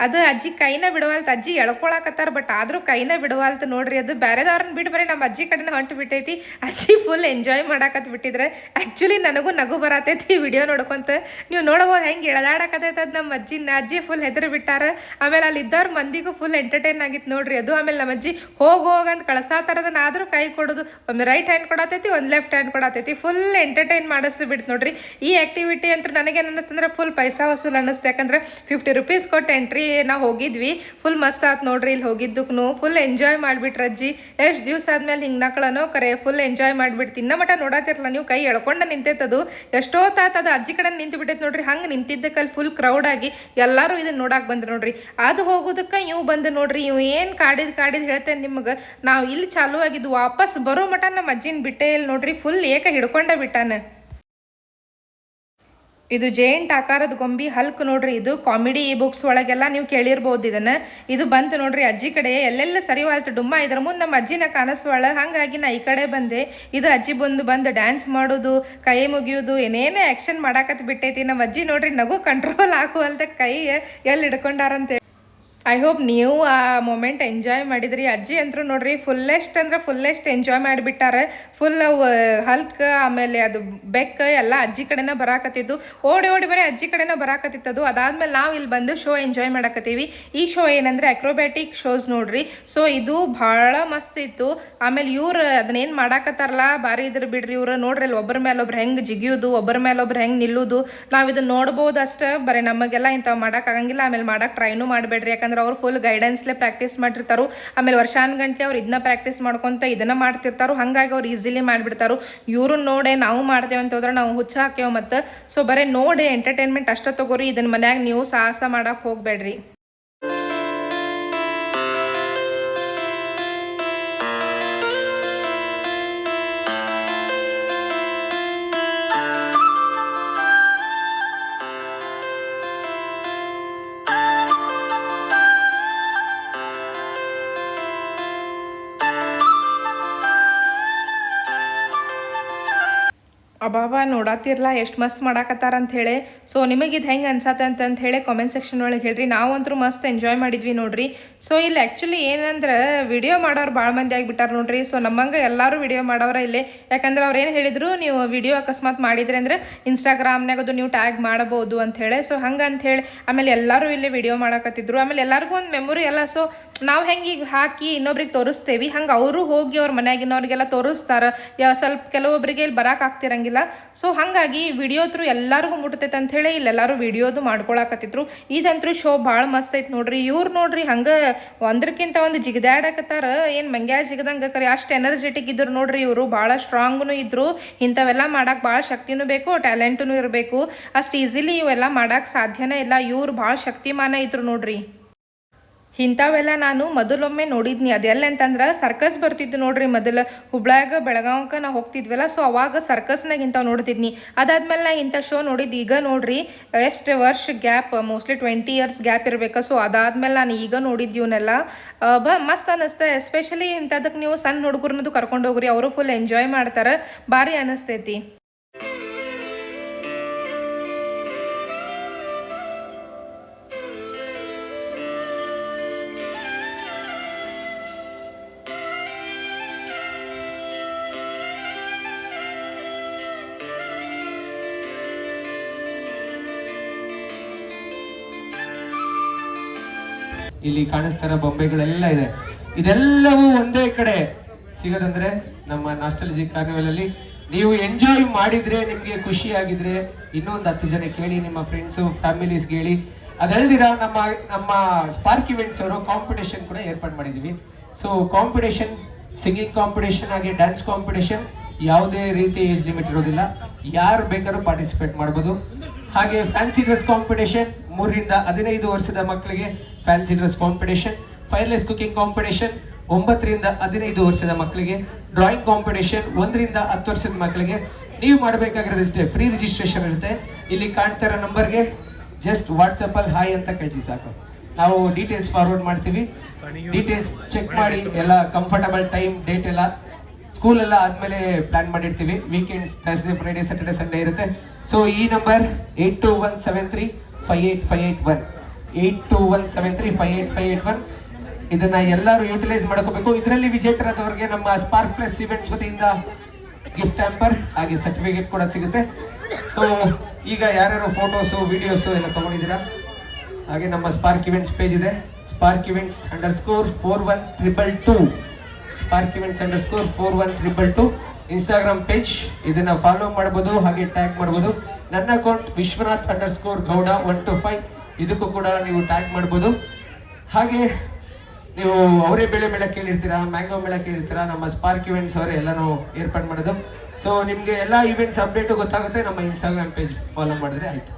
ಅದು ಅಜ್ಜಿ ಕೈನ ಬಿಡವಾಲ್ತ. ಅಜ್ಜಿ ಎಳ್ಕೊಳಕತ್ತಾರ, ಬಟ್ ಆದ್ರೂ ಕೈನ ಬಿಡವಾಲ್ತ ನೋಡ್ರಿ. ಅದು ಬೇರೆದವ್ರನ್ನ ಬಿಟ್ಟು ಬರೀ ನಮ್ಮ ಅಜ್ಜಿ ಕಡೆನ ಹೊಂಟು ಬಿಟ್ಟೈತಿ. ಅಜ್ಜಿ ಫುಲ್ ಎಂಜಾಯ್ ಮಾಡಾಕತ್ ಬಿಟ್ಟಿದ್ರೆ. ಆಕ್ಚುಲಿ ನನಗೂ ನಗು ಬರತೈತಿ ವಿಡಿಯೋ ನೋಡ್ಕೊಂತ. ನೀವು ನೋಡ್ಬೋದು ಹೆಂಗೆ ಎಳೆದಾಡಕತ್ತೈತೆ ಅದು. ನಮ್ಮ ಅಜ್ಜಿ ಫುಲ್ ಹೆದರಿ ಬಿಟ್ಟಾರ. ಆಮೇಲೆ ಅಲ್ಲಿ ಇದ್ದವ್ರ ಮಂದಿಗೂ ಫುಲ್ ಎಂಟರ್ಟೈನ್ ಆಗಿತ್ತು ನೋಡ್ರಿ ಅದು. ಆಮೇಲೆ ನಮ್ಮ ಅಜ್ಜಿ ಹೋಗಂತ ಕಳ್ಸಾತಾರದನ್ನ ಆದ್ರೂ ಕೈ ಕೊಡೋದು. ಒಮ್ಮೆ ರೈಟ್ ಹ್ಯಾಂಡ್ ಕೊಡತೈತಿ, ಒಂದು ಲೆಫ್ಟ್ ಹ್ಯಾಂಡ್ ಕೊಡತೈತಿ. ಫುಲ್ ಎಂಟರ್ಟೈನ್ ಮಾಡಿಸಿ ಬಿಡ್ತು ನೋಡ್ರಿ. ಈ ಆಕ್ಟಿವಿಟಿ ಅಂತ ನನಗೇನು ಅನ್ನಿಸ್ತಂದ್ರೆ ಫುಲ್ ಪೈಸಾ ವಸೂಲ್ ಅನ್ನಿಸ್ತು. ಯಾಕಂದ್ರೆ 50 ರೂಪೀಸ್ ಕೊಟ್ಟು ಎಂಟ್ರಿ ನಾವು ಹೋಗಿದ್ವಿ. ಫುಲ್ ಮಸ್ತ್ ಆಯ್ತು ನೋಡ್ರಿ. ಇಲ್ಲಿ ಹೋಗಿದ್ದಕ್ಕೂ ಫುಲ್ ಎಂಜಾಯ್ ಮಾಡಿಬಿಟ್ರು ಅಜ್ಜಿ. ಎಷ್ಟು ದಿವಸ ಆದ್ಮೇಲೆ ಹಿಂಗೆ ನಕ್ಕಳನೋ ಕರೆ ಫುಲ್ ಎಂಜಾಯ್ ಮಾಡಿಬಿಡ್ತು. ಇನ್ನ ಮಟ ನೋಡತ್ತಿರಲ್ಲ ನೀವು, ಕೈ ಎಳ್ಕೊಂಡು ನಿಂತೈತದು. ಎಷ್ಟೊತ್ತಾತ ಅದು ಅಜ್ಜಿ ಕಡೆ ನಿಂತು ಬಿಟ್ಟೈತೆ ನೋಡ್ರಿ. ಹಂಗೆ ನಿಂತಿದ್ದಕ್ಕಲ್ಲಿ ಫುಲ್ ಕ್ರೌಡ್ ಆಗಿ ಎಲ್ಲರೂ ಇದನ್ನ ನೋಡಕ್ಕೆ ಬಂದ್ರು ನೋಡ್ರಿ. ಅದು ಹೋಗೋದಕ್ಕೆ ಇವು ಬಂದು ನೋಡ್ರಿ. ಇವು ಏನು ಕಾಡಿದ್ ಹೇಳ್ತೇನೆ ನಿಮಗೆ. ನಾವು ಇಲ್ಲಿ ಚಾಲು ಆಗಿದ್ದು ವಾಪಸ್ ಬರೋ ಮಟ ನಮ್ಮ ಅಜ್ಜಿನ ಬಿಟ್ಟೇ ಇಲ್ಲ ನೋಡ್ರಿ. ಫುಲ್ ಏಕ ಹಿಡ್ಕೊಂಡ ಬಿಟ್ಟಾನ. ಇದು ಜೇಂಟ್ ಆಕಾರದ ಗೊಂಬಿ ಹಲ್ಕ್ ನೋಡ್ರಿ. ಇದು ಕಾಮಿಡಿ ಬುಕ್ಸ್ ಒಳಗೆಲ್ಲ ನೀವು ಕೇಳಿರ್ಬೋದು ಇದನ್ನ. ಇದು ಬಂತು ನೋಡ್ರಿ ಅಜ್ಜಿ ಕಡೆ, ಎಲ್ಲೆಲ್ಲ ಸರಿವಾಲ್ತು ಡುಮ್ಮ. ಇದ್ರ ಮುಂದೆ ನಮ್ಮ ಅಜ್ಜಿನ ಕಾಣಿಸ್ವಾಳ, ಹಾಗಾಗಿ ನಾ ಈ ಕಡೆ ಬಂದೆ. ಇದು ಅಜ್ಜಿ ಬಂದು ಡ್ಯಾನ್ಸ್ ಮಾಡೋದು, ಕೈ ಮುಗಿಯೋದು, ಏನೇನೇ ಆ್ಯಕ್ಷನ್ ಮಾಡಾಕತ್ ಬಿಟ್ಟೈತಿ. ನಮ್ಮ ಅಜ್ಜಿ ನೋಡ್ರಿ ನಗು ಕಂಟ್ರೋಲ್ ಆಗುವಲ್ದ ಕೈ ಎಲ್ಲಿ ಹಿಡ್ಕೊಂಡಾರಂತೇಳಿ. ಐ ಹೋಪ್ ನೀವು ಆ ಮೂಮೆಂಟ್ ಎಂಜಾಯ್ ಮಾಡಿದ್ರಿ. ಅಜ್ಜಿ ಅಂತೂ ನೋಡ್ರಿ ಫುಲ್ಲೆಸ್ಟ್ ಎಂಜಾಯ್ ಮಾಡಿಬಿಟ್ಟಾರೆ. ಫುಲ್ ಹಲ್ಕ್ ಆಮೇಲೆ ಅದು ಬೆಕ್ಕ ಎಲ್ಲ ಅಜ್ಜಿ ಕಡೆನ ಬರಾಕತ್ತಿದ್ದು, ಓಡಿ ಬರೀ ಅಜ್ಜಿ ಕಡೆನ ಬರಾಕತ್ತಿತ್ತದು. ಅದಾದ್ಮೇಲೆ ನಾವು ಇಲ್ಲಿ ಬಂದು ಶೋ ಎಂಜಾಯ್ ಮಾಡಕತ್ತೀವಿ. ಈ ಶೋ ಏನಂದ್ರೆ ಅಕ್ರೋಬ್ಯಾಟಿಕ್ ಶೋಸ್ ನೋಡ್ರಿ. ಸೊ ಇದು ಭಾಳ ಮಸ್ತ್ ಇತ್ತು. ಆಮೇಲೆ ಇವ್ರು ಅದನ್ನೇನು ಮಾಡಾಕತ್ತಾರಲ್ಲ ಭಾರಿ ಇದ್ರ ಬಿಡ್ರಿ. ಇವ್ರು ನೋಡ್ರಿ ಅಲ್ಲಿ ಒಬ್ಬರ ಮೇಲೆ ಒಬ್ರು ಹೆಂಗೆ ಜಿಗಿಯೋದು, ಒಬ್ಬರ ಮೇಲೆ ಒಬ್ರು ಹೆಂಗೆ ನಿಲ್ಲೋದು, ನಾವು ಇದನ್ನ ನೋಡ್ಬೋದು ಅಷ್ಟೇ. ಬರೀ ನಮಗೆಲ್ಲ ಇಂಥವು ಮಾಡೋಕ್ಕಾಗಂಗಿಲ್ಲ. ಆಮೇಲೆ ಮಾಡಕ್ಕೆ ಟ್ರೈನೂ ಮಾಡಬೇಡ್ರಿ, ಯಾಕಂದ್ರೆ ಅವ್ರು ಫುಲ್ ಗೈಡೆನ್ಸ್ಲೆ ಪ್ರಾಕ್ಟೀಸ್ ಮಾಡಿರ್ತಾರೋ. ಆಮೇಲೆ ವರ್ಷಾನ್ಗಂಟ್ಲೆ ಅವ್ರು ಇದನ್ನ ಪ್ರಾಕ್ಟೀಸ್ ಮಾಡ್ಕೊತ ಇದನ್ನ ಮಾಡ್ತಿರ್ತಾರೋ, ಹಾಗಾಗಿ ಅವ್ರು ಈಸಿಲಿ ಮಾಡಿಬಿಡ್ತಾರೋ. ಇವ್ರನ್ನ ನೋಡೇ ನಾವು ಮಾಡ್ತೇವೆ ಅಂತ ಹೋದ್ರೆ ನಾವು ಹುಚ್ಚ ಹಾಕ್ಯವ ಮತ್ತು. ಸೊ ಬರೀ ನೋಡಿ ಎಂಟರ್ಟೈನ್ಮೆಂಟ್ ಅಷ್ಟೇ ತಗೋರಿ. ಇದನ್ನ ಮನ್ಯಾಗ ನೀವು ಸಾಹಸ ಮಾಡಕ್ಕೆ ಹೋಗ್ಬೇಡ್ರಿ. ಅಬ್ಬಾಬಾ ನೋಡತ್ತಿರಲ್ಲ ಎಷ್ಟು ಮಸ್ತ್ ಮಾಡಾಕತ್ತಾರ ಅಂತ ಹೇಳಿ. ಸೊ ನಿಮಗೆ ಇದು ಹೆಂಗೆ ಅನ್ಸತ್ತೆ ಅಂತ ಹೇಳಿ ಕಾಮೆಂಟ್ ಸೆಕ್ಷನ್ ಒಳಗೆ ಹೇಳ್ರಿ. ನಾವಂತರೂ ಮಸ್ತ್ ಎಂಜಾಯ್ ಮಾಡಿದ್ವಿ ನೋಡ್ರಿ. ಸೊ ಇಲ್ಲಿ ಆ್ಯಕ್ಚುಲಿ ಏನಂದ್ರೆ ವಿಡಿಯೋ ಮಾಡೋರು ಭಾಳ ಮಂದಿ ಆಗಿಬಿಟ್ಟಾರೆ ನೋಡ್ರಿ. ಸೊ ನಮ್ಮಂಗೆ ಎಲ್ಲರೂ ವಿಡಿಯೋ ಮಾಡೋರ ಇಲ್ಲಿ. ಯಾಕಂದ್ರೆ ಅವ್ರು ಏನು ಹೇಳಿದ್ರು, ನೀವು ವಿಡಿಯೋ ಅಕಸ್ಮಾತ್ ಮಾಡಿದ್ರಿ ಅಂದ್ರೆ ಇನ್ಸ್ಟಾಗ್ರಾಮ್ನಾಗ ಅದು ನೀವು ಟ್ಯಾಗ್ ಮಾಡಬಹುದು ಅಂತ ಹೇಳಿ. ಸೊ ಹಂಗೆ ಅಂತ ಹೇಳಿ ಆಮೇಲೆ ಎಲ್ಲರೂ ಇಲ್ಲಿ ವಿಡಿಯೋ ಮಾಡಕತ್ತಿದ್ರು. ಆಮೇಲೆ ಎಲ್ಲರಿಗೂ ಒಂದು ಮೆಮೊರಿ ಎಲ್ಲ. ಸೊ ನಾವು ಹೆಂಗೆ ಈಗ ಹಾಕಿ ಇನ್ನೊಬ್ರಿಗೆ ತೋರಿಸ್ತೇವಿ, ಹಂಗೆ ಅವರು ಹೋಗಿ ಅವ್ರ ಮನ್ಯಾಗಿನವ್ರಿಗೆಲ್ಲ ತೋರಿಸ್ತಾರೆ. ಸ್ವಲ್ಪ ಕೆಲವೊಬ್ಬರಿಗೆ ಇಲ್ಲಿ ಬರಕ್ಕೆ ಆಗ್ತಿರಂಗಿಲ್ಲ. ಸೊ ಹಾಗಾಗಿ ವಿಡಿಯೋ ಥ್ರೂ ಎಲ್ಲರಿಗೂ ಮುಟ್ತೈತೆ ಅಂತ ಹೇಳಿ ಇಲ್ಲೆಲ್ಲರೂ ವಿಡಿಯೋದು ಮಾಡ್ಕೊಳಕತ್ತಿದ್ರು. ಇದಂತೂ ಶೋ ಭಾಳ ಮಸ್ತ್ ಐತೆ ನೋಡ್ರಿ. ಇವ್ರು ನೋಡ್ರಿ ಹಂಗೆ ಒಂದಕ್ಕಿಂತ ಒಂದು ಜಿಗದಾಡಕತ್ತಾರ. ಏನು ಮಂಗ್ಯಾ ಜಿಗದಂಗೆ ಕರಿ ಅಷ್ಟು ಎನರ್ಜೆಟಿಕ್ ಇದ್ರು ನೋಡ್ರಿ. ಇವರು ಭಾಳ ಸ್ಟ್ರಾಂಗ್ನು ಇದ್ರು. ಇಂಥವೆಲ್ಲ ಮಾಡಕ್ಕೆ ಭಾಳ ಶಕ್ತಿನೂ ಬೇಕು, ಟ್ಯಾಲೆಂಟೂ ಇರಬೇಕು. ಅಷ್ಟು ಈಸಿಲಿ ಇವೆಲ್ಲ ಮಾಡಕ್ಕೆ ಸಾಧ್ಯನೇ ಇಲ್ಲ. ಇವ್ರು ಭಾಳ ಶಕ್ತಿಮಾನ ಇದ್ರು ನೋಡ್ರಿ. ಇಂಥವೆಲ್ಲ ನಾನು ಮೊದಲೊಮ್ಮೆ ನೋಡಿದ್ನಿ. ಅದೆಲ್ಲ ಅಂತಂದ್ರೆ ಸರ್ಕಸ್ ಬರ್ತಿದ್ದು ನೋಡ್ರಿ. ಮೊದಲು ಹುಬ್ಳ್ಯಾಗ ಬೆಳಗಾವಕ್ಕೆ ನಾವು ಹೋಗ್ತಿದ್ವಲ್ಲ, ಸೊ ಅವಾಗ ಸರ್ಕಸ್ನಾಗ ಇಂಥವು ನೋಡ್ತಿದ್ನಿ. ಅದಾದ್ಮೇಲೆ ನಾ ಇಂಥ ಶೋ ನೋಡಿದ್ದು ಈಗ ನೋಡ್ರಿ. ಎಷ್ಟು ವರ್ಷ ಗ್ಯಾಪ್, ಮೋಸ್ಟ್ಲಿ 20 years ಗ್ಯಾಪ್ ಇರಬೇಕು. ಸೊ ಅದಾದ್ಮೇಲೆ ನಾನು ಈಗ ನೋಡಿದ್ಯವನ್ನೆಲ್ಲ ಮಸ್ತ್ ಅನ್ನಿಸ್ತೆ. ಎಸ್ಪೆಷಲಿ ಇಂಥದಕ್ಕೆ ನೀವು ಸಣ್ಣ ಹುಡುಗರನ್ನದು ಕರ್ಕೊಂಡು ಹೋಗ್ರಿ, ಅವರು ಫುಲ್ ಎಂಜಾಯ್ ಮಾಡ್ತಾರೆ. ಭಾರಿ ಅನ್ನಿಸ್ತೈತಿ. ಇಲ್ಲಿ ಕಾಣಿಸ್ತಾರ ಬೊಂಬೆಗಳೆಲ್ಲ ಇದೆ. ಇದೆಲ್ಲವೂ ಒಂದೇ ಕಡೆ ಸಿಗೋದಂದ್ರೆ ನಮ್ಮ ನಾಸ್ಟಾಲ್ಜಿಕ್ ಕಾರ್ನಿವಲ್ ಅಲ್ಲಿ. ನೀವು ಎಂಜಾಯ್ ಮಾಡಿದ್ರೆ, ನಿಮ್ಗೆ ಖುಷಿ ಆಗಿದ್ರೆ ಇನ್ನೊಂದು 10 ಜನ ಕೇಳಿ, ನಿಮ್ಮ ಫ್ರೆಂಡ್ಸು ಫ್ಯಾಮಿಲೀಸ್ ಹೇಳಿ. ಅದಲ್ದಿರ ನಮ್ಮ ಸ್ಪಾರ್ಕ್ ಇವೆಂಟ್ಸ್ ಅವರು ಕಾಂಪಿಟೇಷನ್ ಕೂಡ ಏರ್ಪಾಡು ಮಾಡಿದೀವಿ. ಸೊ ಕಾಂಪಿಟೇಷನ್, ಸಿಂಗಿಂಗ್ ಕಾಂಪಿಟೇಷನ್ ಹಾಗೆ ಡ್ಯಾನ್ಸ್ ಕಾಂಪಿಟೇಷನ್, ಯಾವುದೇ ರೀತಿ ಏಜ್ ಲಿಮಿಟ್ ಇರೋದಿಲ್ಲ, ಯಾರು ಬೇಕಾದ್ರೂ ಪಾರ್ಟಿಸಿಪೇಟ್ ಮಾಡ್ಬೋದು. ಹಾಗೆ ಫ್ಯಾನ್ಸಿ ಡ್ರೆಸ್ ಕಾಂಪಿಟೇಷನ್ 3 ರಿಂದ 15 ವರ್ಷದ ಮಕ್ಕಳಿಗೆ fancy dress competition, fireless cooking competition 9 ರಿಂದ 15 ವರ್ಷದ ಮಕ್ಕಳಿಗೆ, ಡ್ರಾಯಿಂಗ್ ಕಾಂಪಿಟೇಷನ್ 1 ರಿಂದ 10 ವರ್ಷದ ಮಕ್ಕಳಿಗೆ. ನೀವು ಮಾಡಬೇಕಾಗಿರೋದಿಷ್ಟೇ, ಫ್ರೀ ರಿಜಿಸ್ಟ್ರೇಷನ್ ಇರುತ್ತೆ. ಇಲ್ಲಿ ಕಾಣ್ತಾ ಇರೋ ನಂಬರ್ಗೆ ಜಸ್ಟ್ ವಾಟ್ಸಪ್ಪಲ್ಲಿ ಹಾಯ್ ಅಂತ ಕಳಿಸಿ ಸಾಕು. ನಾವು ಡೀಟೇಲ್ಸ್ ಫಾರ್ವರ್ಡ್ ಮಾಡ್ತೀವಿ. ಡೀಟೇಲ್ಸ್ ಚೆಕ್ ಮಾಡಿ ಎಲ್ಲ ಕಂಫರ್ಟಬಲ್ ಟೈಮ್, ಡೇಟ್ ಎಲ್ಲ ಸ್ಕೂಲ್ ಎಲ್ಲ ಆದ್ಮೇಲೆ ಪ್ಲಾನ್ ಮಾಡಿರ್ತೀವಿ. Weekends Thursday, Friday, Saturday, Sunday ಇರುತ್ತೆ. ಸೊ ಈ ನಂಬರ್ 8217358581 8217358581 ಇದನ್ನ ಎಲ್ಲರೂ ಯೂಟಿಲೈಸ್ ಮಾಡ್ಕೋಬೇಕು. ಇದರಲ್ಲಿ ವಿಜೇತರಾದವರಿಗೆ ನಮ್ಮ ಸ್ಪಾರ್ಕ್ ಪ್ಲಸ್ ಇವೆಂಟ್ಸ್ ವತಿಯಿಂದ ಗಿಫ್ಟ್ ಹ್ಯಾಂಪರ್ ಹಾಗೆ ಸರ್ಟಿಫಿಕೇಟ್ ಕೂಡ ಸಿಗುತ್ತೆ. ಸೊ ಈಗ ಯಾರ್ಯಾರು ಫೋಟೋಸು ವಿಡಿಯೋಸು ಎಲ್ಲ ತಗೊಂಡಿದ್ದೀರಾ, ಹಾಗೆ ನಮ್ಮ ಸ್ಪಾರ್ಕ್ ಇವೆಂಟ್ಸ್ ಪೇಜ್ ಇದೆ, spark events _41222 spark events _41222 Instagram page. ಇದನ್ನ ಫಾಲೋ ಮಾಡಬಹುದು, ಹಾಗೆ ಟ್ಯಾಗ್ ಮಾಡಬಹುದು. ನನ್ನ ಅಕೌಂಟ್ ವಿಶ್ವನಾಥ್ _ಗೌಡ 125, ಇದಕ್ಕೂ ಕೂಡ ನೀವು ಟ್ಯಾಗ್ ಮಾಡಬಹುದು. ಹಾಗೆ ನೀವು ಅವರೇ ಬೆಳೆ ಮೇಳ ಕೇಳಿರ್ತೀರಾ, ಮ್ಯಾಂಗೋ ಮೇಳ ಕೇಳಿರ್ತೀರಾ, ನಮ್ಮ ಸ್ಪಾರ್ಕ್ ಇವೆಂಟ್ಸ್ ಅವರೇ ಎಲ್ಲಾನು ಏರ್ಪಾಡು ಮಾಡೋದು. ಸೊ ನಿಮಗೆ ಎಲ್ಲ ಇವೆಂಟ್ಸ್ ಅಪ್ಡೇಟು ಗೊತ್ತಾಗುತ್ತೆ, ನಮ್ಮ ಇನ್ಸ್ಟಾಗ್ರಾಮ್ ಪೇಜ್ ಫಾಲೋ ಮಾಡಿದ್ರೆ ಆಯ್ತು.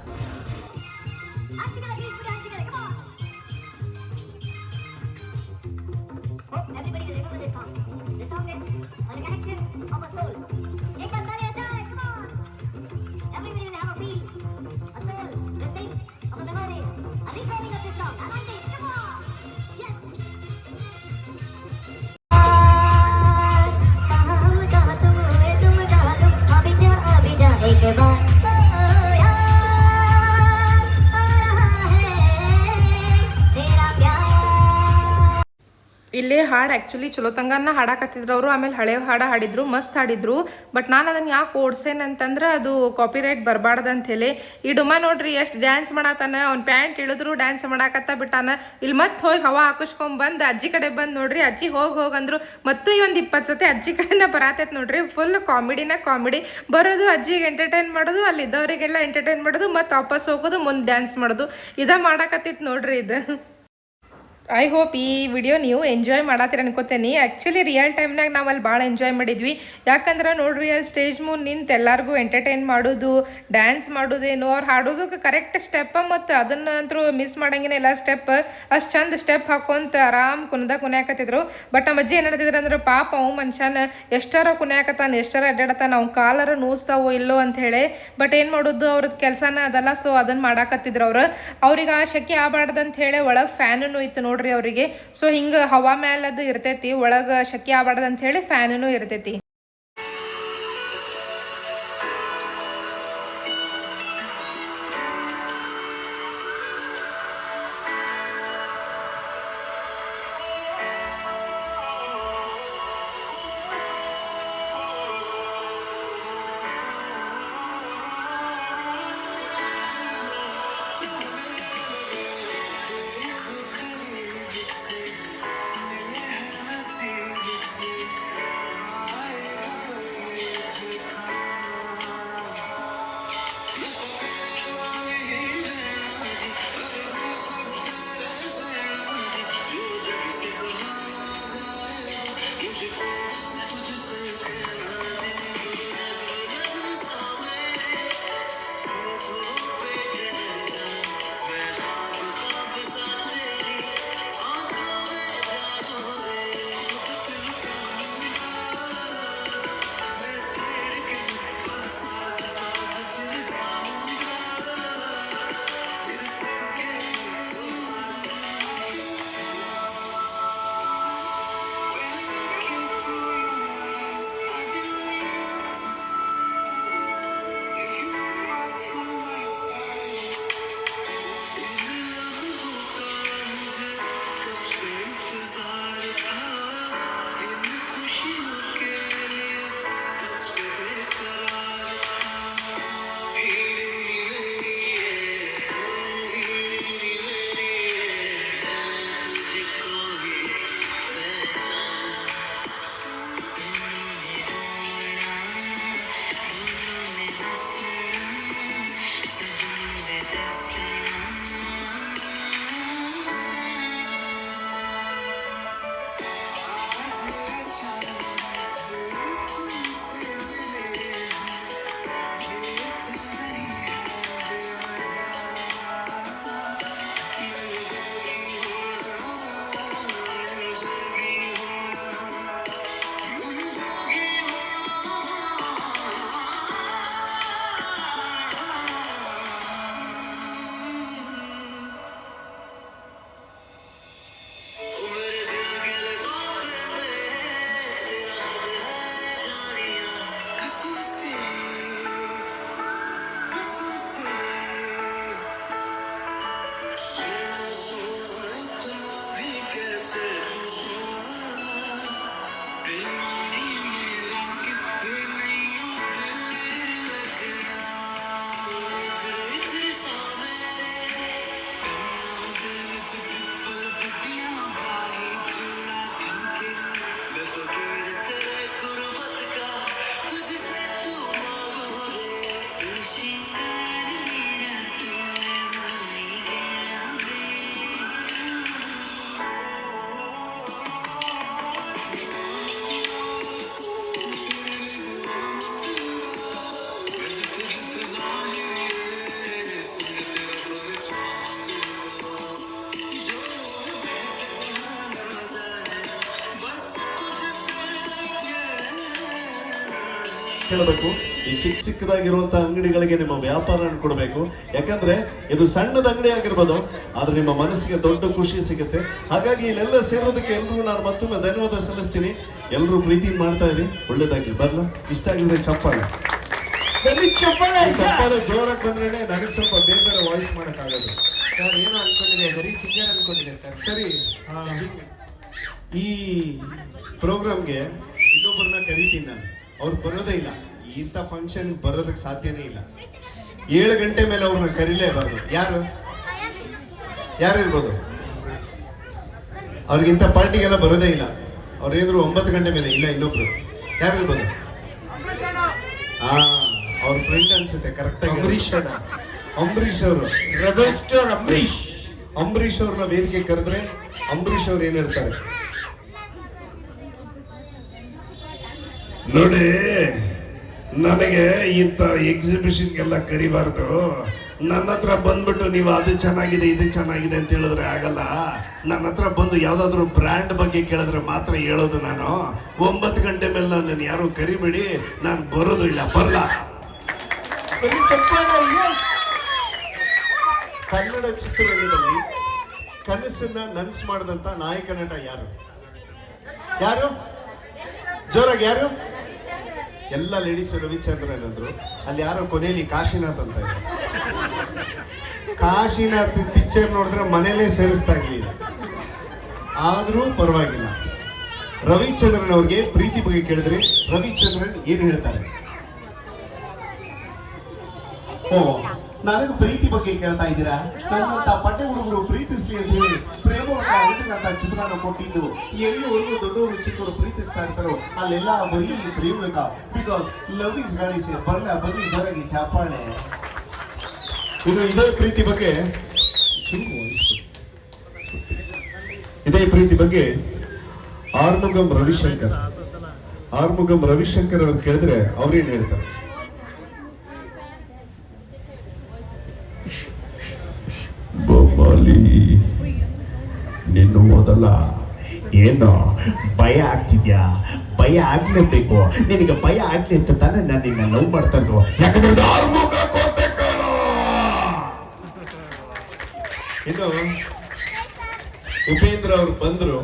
ಹಾಡು ಆ್ಯಕ್ಚುಲಿ ಚಲೋ ತಂಗನ್ನ ಹಾಡಾಕತ್ತಿದ್ರು ಅವರು. ಆಮೇಲೆ ಹಳೆ ಹಾಡು ಹಾಡಿದ್ರು, ಮಸ್ತ್ ಹಾಡಿದ್ರು. ಬಟ್ ನಾನು ಅದನ್ನು ಯಾಕೆ ಓಡ್ಸೇನಂತಂದ್ರೆ ಅದು ಕಾಪಿರೈಟ್ ಬರಬಾರ್ದು ಅಂಥೇಳಿ. ಈ ಡುಮ್ಮ ನೋಡ್ರಿ ಎಷ್ಟು ಡ್ಯಾನ್ಸ್ ಮಾಡತ್ತಾನ, ಅವ್ನ ಪ್ಯಾಂಟ್ ಇಳಿದ್ರು ಡ್ಯಾನ್ಸ್ ಮಾಡಾಕತ್ತ ಬಿಟ್ಟಾನ. ಇಲ್ಲಿ ಮತ್ತೆ ಹೋಗಿ ಹವಾ ಹಾಕಿಸ್ಕೊಂಬಂದು ಅಜ್ಜಿ ಕಡೆ ಬಂದು ನೋಡ್ರಿ, ಅಜ್ಜಿ ಹೋಗಂದ್ರು. ಮತ್ತು ಈ ಒಂದು 20 ಸತಿ ಅಜ್ಜಿ ಕಡೆನ ಬರತೈತೆ ನೋಡ್ರಿ. ಫುಲ್ ಕಾಮಿಡಿನ ಕಾಮಿಡಿ ಬರೋದು, ಅಜ್ಜಿಗೆ ಎಂಟರ್ಟೈನ್ ಮಾಡೋದು, ಅಲ್ಲಿದ್ದವರಿಗೆಲ್ಲ ಎಂಟರ್ಟೈನ್ ಮಾಡೋದು, ಮತ್ತು ವಾಪಸ್ ಹೋಗೋದು, ಮುಂದೆ ಡ್ಯಾನ್ಸ್ ಮಾಡೋದು. ಇದ ಮಾಡಾಕತ್ತಿತ್ತು ನೋಡ್ರಿ ಇದು. ಐ ಹೋಪ್ ಈ ವಿಡಿಯೋ ನೀವು ಎಂಜಾಯ್ ಮಾಡತ್ತೀರ ಅನ್ಕೋತೇನೆ. ಆ್ಯಕ್ಚುಲಿ ರಿಯಲ್ ಟೈಮ್ನಾಗ ನಾವು ಅಲ್ಲಿ ಭಾಳ ಎಂಜಾಯ್ ಮಾಡಿದ್ವಿ. ಯಾಕಂದ್ರೆ ನೋಡ್ರಿ ಅಲ್ಲಿ ಸ್ಟೇಜ್ ಮುಂದೆ ನಿಂತು ಎಲ್ಲರಿಗೂ ಎಂಟರ್ಟೈನ್ ಮಾಡೋದು, ಡ್ಯಾನ್ಸ್ ಮಾಡೋದೇನು, ಅವ್ರು ಹಾಡೋದಕ್ಕೆ ಕರೆಕ್ಟ್ ಸ್ಟೆಪ್ಪ, ಮತ್ತು ಅದನ್ನಂತರೂ ಮಿಸ್ ಮಾಡಂಗಿನ ಎಲ್ಲ ಸ್ಟೆಪ್ ಅಷ್ಟು ಚಂದ ಸ್ಟೆಪ್ ಹಾಕೊಂತ ಆರಾಮ್ ಕುಣಿಯಾಕತ್ತಿದ್ರು. ಬಟ್ ನಮ್ಮ ಅಜ್ಜಿ ಏನು ಹೇಳ್ತಿದ್ರು ಅಂದ್ರೆ ಪಾಪ ಅವು ಮನುಷ್ಯನ ಎಷ್ಟಾರ ಕುಣಿಯಾಕತ್ತಾನ, ಎಷ್ಟಾರ ಅಡ್ಡಾಡತ್ತಾನ, ಅವ್ನ ಕಾಲರ ನೋಸ್ತಾವೋ ಇಲ್ಲೋ ಅಂತ ಹೇಳಿ. ಬಟ್ ಏನು ಮಾಡೋದು, ಅವ್ರದ್ದು ಕೆಲಸನ ಅದಲ್ಲ. ಸೊ ಅದನ್ನು ಮಾಡಾಕತ್ತಿದ್ರು ಅವ್ರಿಗೆ ಆ ಶೆಕೆ ಆಗಬಾರ್ದಂತ ಹೇಳಿ ಒಳಗೆ ಫ್ಯಾನೂ ಇತ್ತು ನೋಡ್ರಿ ಅವರಿಗೆ. ಸೊ ಹಿಂಗೆ ಹವಾ ಮ್ಯಾಲದು ಇರ್ತೈತಿ, ಒಳಗೆ ಶೆಕೆ ಆಗಬಾರ್ದು ಅಂತ ಹೇಳಿ ಫ್ಯಾನೂ ಇರ್ತೈತಿ. ಹೇಳಬೇಕು, ಈ ಚಿಕ್ಕದಾಗಿರುವಂತಹ ಅಂಗಡಿಗಳಿಗೆ ನಿಮ್ಮ ವ್ಯಾಪಾರವನ್ನು ಕೊಡಬೇಕು. ಯಾಕಂದ್ರೆ ಇದು ಸಣ್ಣದ ಅಂಗಡಿ ಆಗಿರ್ಬೋದು, ಆದ್ರೆ ನಿಮ್ಮ ಮನಸ್ಸಿಗೆ ದೊಡ್ಡ ಖುಷಿ ಸಿಗುತ್ತೆ. ಹಾಗಾಗಿ ಇಲ್ಲೆಲ್ಲ ಸೇರೋದಕ್ಕೆ ಎಲ್ರಿಗೂ ನಾನು ಮತ್ತೊಮ್ಮೆ ಧನ್ಯವಾದ ಸಲ್ಲಿಸ್ತೀನಿ. ಎಲ್ಲರೂ ಪ್ರೀತಿ ಮಾಡ್ತಾ ಇರಿ, ಒಳ್ಳೇದಾಗ್ಲಿ. ಬರ್ಲ ಇಷ್ಟ ಆಗಿದ್ರೆ ಚಪ್ಪಾಳೆ ಚಪ್ಪಾಳೆ ಜೋರಾಗಿ ಬಂದ್ರೆ ನನಗೆ ಸ್ವಲ್ಪ ಬೇರೆ ಬೇರೆ ವಾಯ್ಸ್ ಮಾಡಕ್ಕಾಗದು. ಸರ್ ಏನೋ ಅನ್ಕೊಂಡಿದೆ, ಬರೀ ಸಿಂಗರ್ ಅನ್ಕೊಂಡಿದೆ ಸರ್. ಸರಿ, ಈ ಪ್ರೋಗ್ರಾಮ್ಗೆ ಇನ್ನೊಬ್ಬರನ್ನ ಕರಿತೀನಿ ನಾನು, ಅವ್ರು ಬರೋದೇ ಇಲ್ಲ. ಇಂಥ ಫಂಕ್ಷನ್ ಬರೋದಕ್ಕೆ ಸಾಧ್ಯನೇ ಇಲ್ಲ. 7 ಗಂಟೆ ಮೇಲೆ ಅವ್ರನ್ನ ಕರೀಲೇಬಾರ್ದು. ಯಾರು ಇರ್ಬೋದು? ಅವ್ರಿಗಿಂತ ಪಾರ್ಟಿಗೆಲ್ಲ ಬರೋದೇ ಇಲ್ಲ. ಅವ್ರು ಏನಾದ್ರು 9 ಗಂಟೆ ಮೇಲೆ ಇಲ್ಲ. ಇನ್ನೊಬ್ರು ಯಾರು ಇರ್ಬೋದು? ಅವ್ರ ಫ್ರೆಂಡ್ ಅನ್ಸುತ್ತೆ. ಕರೆಕ್ಟಾಗಿ ಅಂಬರೀಷ್ ಅವರು, ಅಂಬರೀಷ್ ಅವ್ರನ್ನ ವೇದಿಕೆ ಕರೆದ್ರೆ ಅಂಬರೀಷ್ ಅವ್ರು ಏನ್ ಹೇಳ್ತಾರೆ ನೋಡಿ, ನನಗೆ ಇಂಥ ಎಕ್ಸಿಬಿಷನ್ಗೆಲ್ಲ ಕರಿಬಾರ್ದು. ನನ್ನ ಹತ್ರ ಬಂದ್ಬಿಟ್ಟು ನೀವು ಅದು ಚೆನ್ನಾಗಿದೆ ಇದು ಚೆನ್ನಾಗಿದೆ ಅಂತ ಹೇಳಿದ್ರೆ ಆಗಲ್ಲ. ನನ್ನ ಹತ್ರ ಬಂದು ಯಾವ್ದಾದ್ರು ಬ್ರ್ಯಾಂಡ್ ಬಗ್ಗೆ ಕೇಳಿದ್ರೆ ಮಾತ್ರ ಹೇಳೋದು ನಾನು. 9 ಗಂಟೆ ಮೇಲೆ ನಾನು ಯಾರು ಕರಿಬೇಡಿ, ನಾನು ಬರೋದು ಇಲ್ಲ, ಬರಲ್ಲ. ಕನ್ನಡ ಚಿತ್ರರಂಗದಲ್ಲಿ ಕನಸನ್ನ ನನ್ಸ್ ಮಾಡಿದಂತ ನಾಯಕ ನಟ ಯಾರು? ಜೋರಾಗಿ ಯಾರು? ಎಲ್ಲ ಲೇಡೀಸ್ ರವಿಚಂದ್ರನ್ ಅಂದ್ರು. ಅಲ್ಲಿ ಯಾರೋ ಕೊನೆಯಲ್ಲಿ ಕಾಶಿನಾಥ್ ಅಂತ ಇದೆ. ಕಾಶಿನಾಥ್ ಪಿಕ್ಚರ್ ನೋಡಿದ್ರೆ ಮನೇಲೇ ಸೇರಿಸ್ತಾ ಇರ್ಲಿಲ್ಲ. ಆದ್ರೂ ಪರವಾಗಿಲ್ಲ. ರವಿಚಂದ್ರನ್ ಅವ್ರಿಗೆ ಪ್ರೀತಿ ಬಗ್ಗೆ ಕೇಳಿದ್ರೆ ರವಿಚಂದ್ರನ್ ಏನ್ ಹೇಳ್ತಾರೆ? ಓ, ನನಗೆ ಪ್ರೀತಿ ಬಗ್ಗೆ ಕೇಳ್ತಾ ಇದ್ದೀರಾ? ನನ್ನಂತ ಪಟ್ಟೆ ಹುಡುಗರು ಪ್ರೀತಿಸ್ಲಿ ಅಂತ ಹೇಳಿ ಪ್ರೇಮವನ್ನ ಅಂತ ಚಿತ್ರನ ಕೊಟ್ಟಿದ್ದು. ಎಲ್ಲಿವರೆಗೂ ದೊಡ್ಡವರು ಚಿಕ್ಕವರು ಪ್ರೀತಿಸ್ತಾ ಇರ್ತಾರೋ ಅಲ್ಲೆಲ್ಲ ಬರೀ ಪ್ರೇಮಕ. ಬಿಕಾಸ್ ಲವ್ ಇಸ್ ಗಾಡಿಸಿ. ಬರ್ಲಿ ಜೋರಾಗಿ ಚಾಪಾಳೆ. ಇನ್ನು ಇದೇ ಪ್ರೀತಿ ಬಗ್ಗೆ ಆರ್ಮುಗಂ ರವಿಶಂಕರ್ ಅವ್ರು ಕೇಳಿದ್ರೆ ಅವ್ರೇನ್ ಹೇಳ್ತಾರೆ? ಬೊಬ್ಬಾಲಿ, ನಿನ್ನ ಓದಲ್ಲ ಏನೋ ಭಯ ಆಗ್ತಿದ್ಯಾ? ಭಯ ಆಗ್ಲೇಬೇಕು. ನಿನಗೆ ಭಯ ಆಗ್ಲಿ ಅಂತ ತಾನೇ ನಾನು ನಿನ್ನ ಲವ್ ಮಾಡ್ತಾ ಇದ್ದು. ಯಾಕಂದ್ರೆ ಇನ್ನು ಉಪೇಂದ್ರ ಅವ್ರು ಬಂದ್ರು.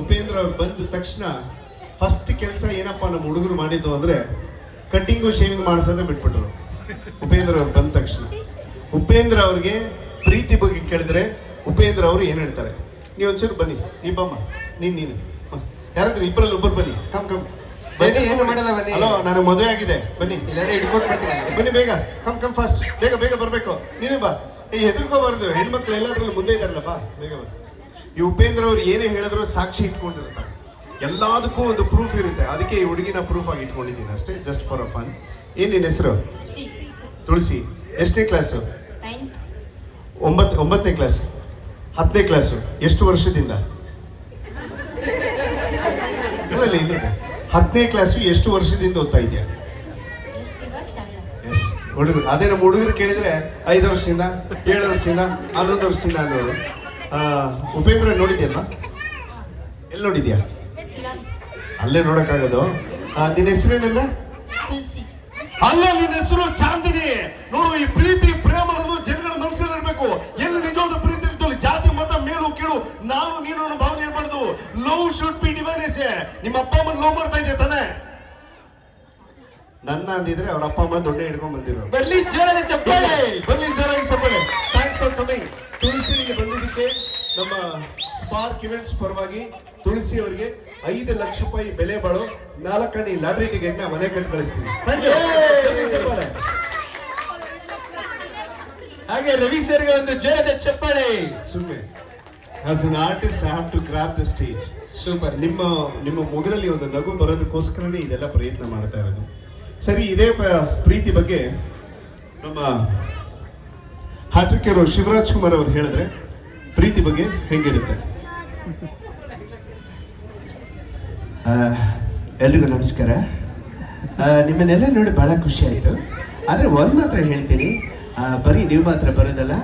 ಉಪೇಂದ್ರ ಅವ್ರು ಬಂದ ತಕ್ಷಣ ಫಸ್ಟ್ ಕೆಲಸ ಏನಪ್ಪಾ ನಮ್ಮ ಹುಡುಗರು ಮಾಡಿದ್ದು ಅಂದ್ರೆ ಕಟ್ಟಿಂಗು ಶೇವಿಂಗ್ ಮಾಡಿಸೋದೇ ಬಿಟ್ಬಿಟ್ರು. ಉಪೇಂದ್ರ ಅವ್ರು ಬಂದ ತಕ್ಷಣ ಉಪೇಂದ್ರ ಅವ್ರಿಗೆ ಪ್ರೀತಿ ಬಗ್ಗೆ ಕೇಳಿದ್ರೆ ಉಪೇಂದ್ರ ಅವರು ಏನ್ ಹೇಳ್ತಾರೆ? ನೀವು ಒಂಚೂರು ಬನ್ನಿ, ನೀ ಬಮ್ಮ, ನೀನು ಯಾರಾದ್ರೂ ಇಬ್ಬರಲ್ಲಿ ಒಬ್ಬರು ಬನ್ನಿ. ಕಮ್ ಹಲೋ, ನನಗೆ ಮದುವೆ ಆಗಿದೆ, ಬನ್ನಿ ಬನ್ನಿ ಬೇಗ, ಕಮ್ ಫಾಸ್ಟ್, ಬೇಗ ಬರ್ಬೇಕು. ನೀನು ಬಾ, ಹೆದರ್ಕೋಬಾರ್ದು. ಹೆಣ್ಮಕ್ಳು ಎಲ್ಲಾದ್ರಲ್ಲೂ ಮುಂದೆ ಇದಾರಲ್ಲ, ಬಾ ಬೇಗ ಬಾ. ಈ ಉಪೇಂದ್ರ ಅವ್ರು ಏನೇ ಹೇಳಿದ್ರು ಸಾಕ್ಷಿ ಇಟ್ಕೊಂಡಿರ್ತಾರೆ. ಎಲ್ಲದಕ್ಕೂ ಒಂದು ಪ್ರೂಫ್ ಇರುತ್ತೆ. ಅದಕ್ಕೆ ಈ ಹುಡುಗಿನ ಪ್ರೂಫ್ ಆಗಿ ಇಟ್ಕೊಂಡಿದ್ದೀನಿ ಅಷ್ಟೇ, ಜಸ್ಟ್ ಫಾರ್ ಅ ಫನ್. ಏನ್ ನಿನ್ನ ಹೆಸರು? ತುಳಸಿ. ಎಷ್ಟನೇ ಕ್ಲಾಸು? 9ನೇ ಕ್ಲಾಸ್. 10ನೇ ಕ್ಲಾಸು. ಎಷ್ಟು ವರ್ಷದಿಂದ? ಇಲ್ಲ 10ನೇ ಕ್ಲಾಸು ಎಷ್ಟು ವರ್ಷದಿಂದ ಓದ್ತಾ ಇದೆಯಾ? ಎಸ್, ಹುಡುಗರು ಅದೇ ನಮ್ಮ ಹುಡುಗರು ಕೇಳಿದ್ರೆ 5 ವರ್ಷದಿಂದ, 7 ವರ್ಷದಿಂದ, 11 ವರ್ಷದಿಂದ ಅನ್ನೋರು. ಉಪೇಂದ್ರ ನೋಡಿದ್ಯಲ್ಲ? ಎಲ್ಲಿ ನೋಡಿದ್ಯಾ? ಅಲ್ಲೇ ನೋಡಕ್ಕಾಗೋದು. ನಿನ್ನ ಹೆಸರೇನಲ್ಲ? ಅಲ್ಲ, ನಿನ್ನ ಹೆಸರು ಚಾಂದಿನಿ. ನೋಡು, ಈ ಪ್ರೀತಿ ಪ್ರೇಮ ಅನ್ನೋದು ಜನಗಳ ಮನಸ್ಸಲ್ಲಿ ಇರಬೇಕು. ಎಲ್ಲಿ ನಿಜವಾದ ಪ್ರೀತಿ ಇರ್ತಲ್ಲ, ಜಾತಿ ಮತ ಮೇಲು ಕೀಳು ನಾನು ನೀನು ಅನ್ನೋ ಭಾವನೆ ಇರಬಾರ್ದು. Love should be divineness. ನಿಮ್ಮ ಅಪ್ಪ ಅಮ್ಮನ ಲವ್ ಮಾಡ್ತಾ ಇದೆಯಾ ತಾನೆ? ನನ್ನ ಅಂದಿದ್ರೆ ಅವ್ರ ಅಪ್ಪ ಅಮ್ಮ ದೊಡ್ಡ ಹಿಡ್ಕೊಂಡ್ ಬಂದಿರೋ. ಬರ್ಲಿ ಜೋರಾಗಿ ಚಪ್ಪಾಳೆ. Thanks for coming. ತುಳಸಿ ಇಲ್ಲಿ ಬಂದಿದ್ದಕ್ಕೆ ನಮ್ಮ ಸ್ಪಾರ್ಕ್ ಇವೆಂಟ್ಸ್ ಪರವಾಗಿ ತುಳಸಿ ಅವರಿಗೆ 5 ಲಕ್ಷ ರೂಪಾಯಿ ಬೆಲೆ ಬಾಳೋ 4 ಅಣಿ ಲಾಟ್ರಿ ಟಿಕೆಟ್ ನ ಮನೆ ಕಟ್ಟಿ ಕಳಿಸ್ತೀನಿ. ಹಾಗೆ ರವಿ ಸರ್ಗೆ ಒಂದು ಜೋರಾದ ಚಪ್ಪಾಳೆ. ಸುಮ್ಮನೆ as an artist I have to grab the stage. Super. ನಿಮ್ಮ ಮುಖದಲ್ಲಿ ಒಂದು ನಗು ಬರೋದಕ್ಕೋಸ್ಕರನೇ ಇದೆಲ್ಲ ಪ್ರಯತ್ನ ಮಾಡ್ತಾ ಇರೋದು. ಸರಿ, ಇದೇ ಪ್ರೀತಿ ಬಗ್ಗೆ ನಮ್ಮ ಹ್ಯಾಟ್ರಿಕ್ ಹೀರೋ ಶಿವರಾಜ್ ಕುಮಾರ್ ಅವರು ಹೇಳಿದ್ರೆ ಪ್ರೀತಿ ಬಗ್ಗೆ ಹೆಂಗಿರುತ್ತೆ? ಎಲ್ರಿಗೂ ನಮಸ್ಕಾರ. ನಿಮ್ಮನ್ನೆಲ್ಲ ನೋಡಿ ಬಹಳ ಖುಷಿ ಆಯಿತು. ಆದರೆ ಒಂದು ಮಾತ್ರ ಹೇಳ್ತೀನಿ, ಬರೀ ನೀವು ಮಾತ್ರ ಬರೋದಲ್ಲ,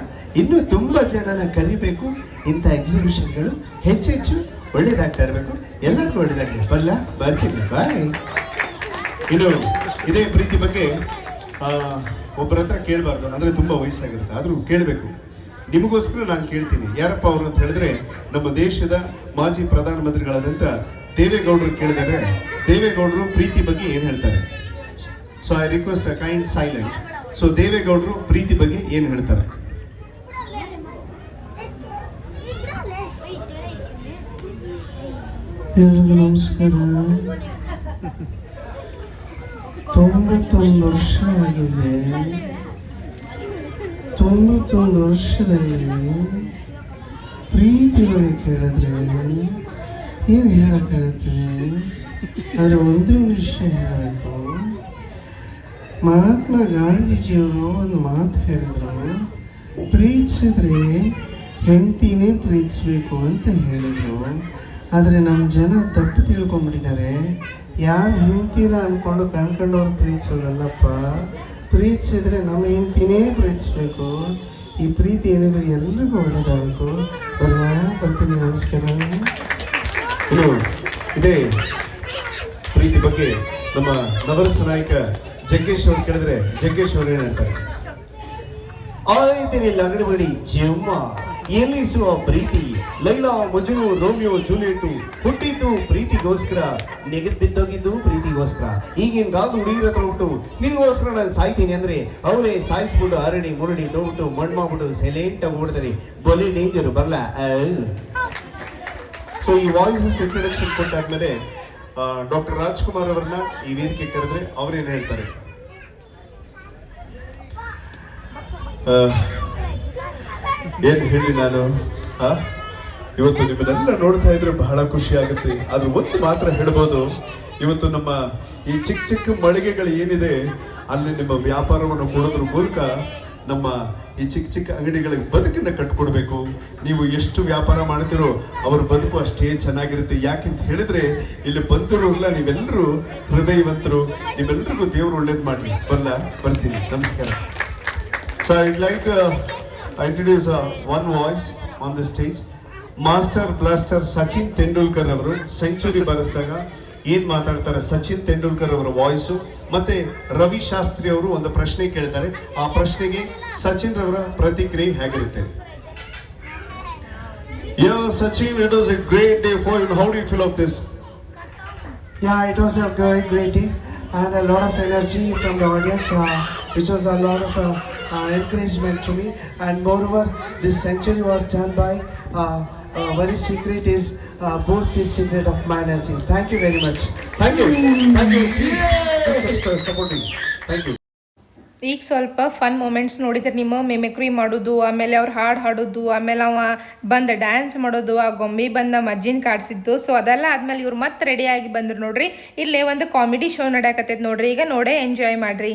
ಇನ್ನೂ ತುಂಬ ಜನನ ಕರಿಬೇಕು. ಇಂಥ ಎಕ್ಸಿಬಿಷನ್ಗಳು ಹೆಚ್ಚೆಚ್ಚು ಒಳ್ಳೇದಾಗ್ತಾ ಇರಬೇಕು. ಎಲ್ಲರಿಗೂ ಒಳ್ಳೇದಾಗಲಿ. ಬರ್ತೀನಿ, ಬಾಯ್. ಇನ್ನು ಇದೇ ಪ್ರೀತಿ ಬಗ್ಗೆ ಒಬ್ಬರ ಹತ್ರ ಕೇಳಬಾರ್ದು, ಅಂದರೆ ತುಂಬ ವಯಸ್ಸಾಗಿರುತ್ತೆ. ಆದರೂ ಕೇಳಬೇಕು. ನಿಮಗೋಸ್ಕರ ನಾನು ಕೇಳ್ತೀನಿ. ಯಾರಪ್ಪ ಅವರು ಅಂತ ಹೇಳಿದ್ರೆ ನಮ್ಮ ದೇಶದ ಮಾಜಿ ಪ್ರಧಾನಮಂತ್ರಿಗಳಾದಂಥ ದೇವೇಗೌಡರು ಕೇಳಿದರೆ ದೇವೇಗೌಡರು ಪ್ರೀತಿ ಬಗ್ಗೆ ಏನು ಹೇಳ್ತಾರೆ? So I request a kind silent. So ದೇವೇಗೌಡರು ಪ್ರೀತಿ ಬಗ್ಗೆ ಏನು ಹೇಳ್ತಾರೆ? ಎಲ್ರಿಗೂ ನಮಸ್ಕಾರ. 91 ವರ್ಷ ಆಗಿದೆ. 91 ವರ್ಷದಲ್ಲಿ ಪ್ರೀತಿ ಬಗ್ಗೆ ಕೇಳಿದ್ರೆ ಏನು ಹೇಳಕ್ಕಾಗತ್ತೆ? ಆದರೆ ಒಂದೇ ಒಂದು ವಿಷಯ ಹೇಳಬೇಕು. ಮಹಾತ್ಮ ಗಾಂಧೀಜಿಯವರು ಒಂದು ಮಾತು ಹೇಳಿದರು, ಪ್ರೀತಿಸಿದ್ರೆ ಹೆಂಡತಿನೇ ಪ್ರೀತಿಸ್ಬೇಕು ಅಂತ ಹೇಳಿದರು. ಆದರೆ ನಮ್ಮ ಜನ ತಪ್ಪು ತಿಳ್ಕೊಂಡ್ಬಿಟ್ಟಿದ್ದಾರೆ. ಯಾರು ಹೆಂಡ್ತೀರ ಅಂದ್ಕೊಂಡು ಕಣ್ಕೊಂಡವ್ರು ಪ್ರೀತಿಸೋದಲ್ಲಪ್ಪ. ಪ್ರೀತಿಸಿದ್ರೆ ನಮ್ಮ ಹೆಂಡ್ತಿನೇ ಪ್ರೀತಿಸ್ಬೇಕು. ಈ ಪ್ರೀತಿ ಏನಿದ್ರು ಎಲ್ರಿಗೂ ಒಳ್ಳೇದಾಗಬೇಕು. ಬರ್ತೀನಿ. ನಮಸ್ಕಾರ. ಇನ್ನು ಇದೇ ಪ್ರೀತಿ ಬಗ್ಗೆ ನಮ್ಮ ನವರಸ ನಾಯಕ ಜಗ್ಗೇಶ್ ಅವ್ರು ಕೇಳಿದ್ರೆ ಜಗ್ಗೇಶ್ ಅವ್ರು ಏನ್ ಹೇಳ್ತಾರೆ? ಆಯ್ತಿನಿಲ್ಲ ಅಂಗಡಿ ಜಮ್ಮ ಎಲ್ಲಿಸುವ ಪ್ರೀತಿ, ಲೈಲಾ ಮಜನು ರೋಮಿಯೋ ಜೂಲಿಯೆಟ್ ಹುಟ್ಟಿದ್ದು ಪ್ರೀತಿಗೋಸ್ಕರ, ನೆಗೆದ್ ಬಿದ್ದೋಗಿದ್ದು ಪ್ರೀತಿಗೋಸ್ಕರ. ಈಗಿನ ಗಾದು ಹುಡುಗಿರ ಹತ್ರ ಉಂಟು ನಿನ್ಗೋಸ್ಕರ ನಾನು ಸಾಯ್ತೀನಿ ಅಂದ್ರೆ ಅವರೇ ಸಾಯಿಸ್ಬಿಟ್ಟು ಅರಡಿ ಮುರಡಿ ತೊಗೊಂಡು ಮಣ್ಣು ಮಾಡ್ಬಿಟ್ಟು ಸೈಲೆಂಟ್ ಆಗಿ ಓಡ್ತಾರೆ. ಬಲಿ ಡೇಂಜರ್ ಬರಲ್ಲ. ಸೊ ಈ ವಾಯ್ಸಸ್ ಇಂಟ್ರೊಡಕ್ಷನ್ ಕೊಟ್ಟಾದ್ಮೇಲೆ ಡಾಕ್ಟರ್ ರಾಜ್ಕುಮಾರ್ ಅವರನ್ನ ಈ ವೇದಿಕೆ ಕರೆದ್ರೆ ಅವ್ರೇನ್ ಹೇಳ್ತಾರೆ? ಏನ್ ಹೇಳಿ ನಾನು ಇವತ್ತು ನಿಮ್ಮನ್ನೆಲ್ಲ ನೋಡ್ತಾ ಇದ್ರೆ ಬಹಳ ಖುಷಿ ಆಗುತ್ತೆ. ಆದ್ರೆ ಒಂದು ಮಾತ್ರ ಹೇಳ್ಬೋದು, ಇವತ್ತು ನಮ್ಮ ಈ ಚಿಕ್ಕ ಚಿಕ್ಕ ಮಳಿಗೆಗಳು ಏನಿದೆ ಅಲ್ಲಿ ನಿಮ್ಮ ವ್ಯಾಪಾರವನ್ನು ಕೊಡೋದ್ರ ಮೂಲಕ ನಮ್ಮ ಈ ಚಿಕ್ಕ ಚಿಕ್ಕ ಅಂಗಡಿಗಳಿಗೆ ಬದುಕನ್ನ ಕಟ್ಕೊಡ್ಬೇಕು. ನೀವು ಎಷ್ಟು ವ್ಯಾಪಾರ ಮಾಡ್ತಿರೋ ಅವ್ರ ಬದುಕು ಅಷ್ಟೇ ಚೆನ್ನಾಗಿರುತ್ತೆ. ಯಾಕೆಂತ ಹೇಳಿದ್ರೆ ಇಲ್ಲಿ ಬಂದಿರೋಲ್ಲ, ನೀವೆಲ್ಲರೂ ಹೃದಯವಂತರು. ನೀವೆಲ್ಲರಿಗೂ ದೇವರು ಒಳ್ಳೇದು ಮಾಡಲಿ. ಬರ್ತೀನಿ. ನಮಸ್ಕಾರ. So I'd like to introduce one voice on the stage. Master blaster Sachin Tendulkar ಅವರು ಸೆಂಚುರಿ ಬಾರಿಸಿದಾಗ ಏನ್ ಮಾತಾಡ್ತಾರೆ ಸಚಿನ್ ತೆಂಡೂಲ್ಕರ್ ಅವರ ವಾಯ್ಸು, ಮತ್ತೆ ರವಿ ಶಾಸ್ತ್ರಿ ಅವರು ಒಂದು ಪ್ರಶ್ನೆ ಕೇಳ್ತಾರೆ. ಆ ಪ್ರಶ್ನೆಗೆ ಸಚಿನ್ ರವರ ಪ್ರತಿಕ್ರಿಯೆ ಹೇಗಿರುತ್ತೆ? Yeah, Sachin, it was a great day for you. How do you feel of this? Yeah, it was a very great day and a lot of energy from the audience, which was a lot of encouragement to me. And moreover, this century was done by very secret is boost is secret of my energy. Thank you very much. Thank you. Please supporting. Thank you. ಈಗ ಸ್ವಲ್ಪ fun moments ನೋಡಿದ್ರೆ ನಿಮ್ಮ ಮೆಮಿಕ್ರಿ ಮಾಡೋದು, ಆಮೇಲೆ ಅವ್ರು ಹಾಡು ಹಾಡೋದು, ಆಮೇಲೆ ಅವ ಬಂದು ಡ್ಯಾನ್ಸ್ ಮಾಡೋದು, ಆ ಗೊಂಬೆ ಬಂದು ನಮ್ಮ ಅಜ್ಜಿನ ಕಾಡ್ಸಿದ್ದು. ಸೊ ಅದೆಲ್ಲ ಆದ್ಮೇಲೆ ಇವ್ರು ಮತ್ತೆ ರೆಡಿಯಾಗಿ ಬಂದರು ನೋಡ್ರಿ. ಇಲ್ಲೇ ಒಂದು ಕಾಮಿಡಿ ಶೋ ನಡೆಯಕತ್ತೈತೆ ನೋಡ್ರಿ. ಈಗ ನೋಡೇ ಎಂಜಾಯ್ ಮಾಡ್ರಿ.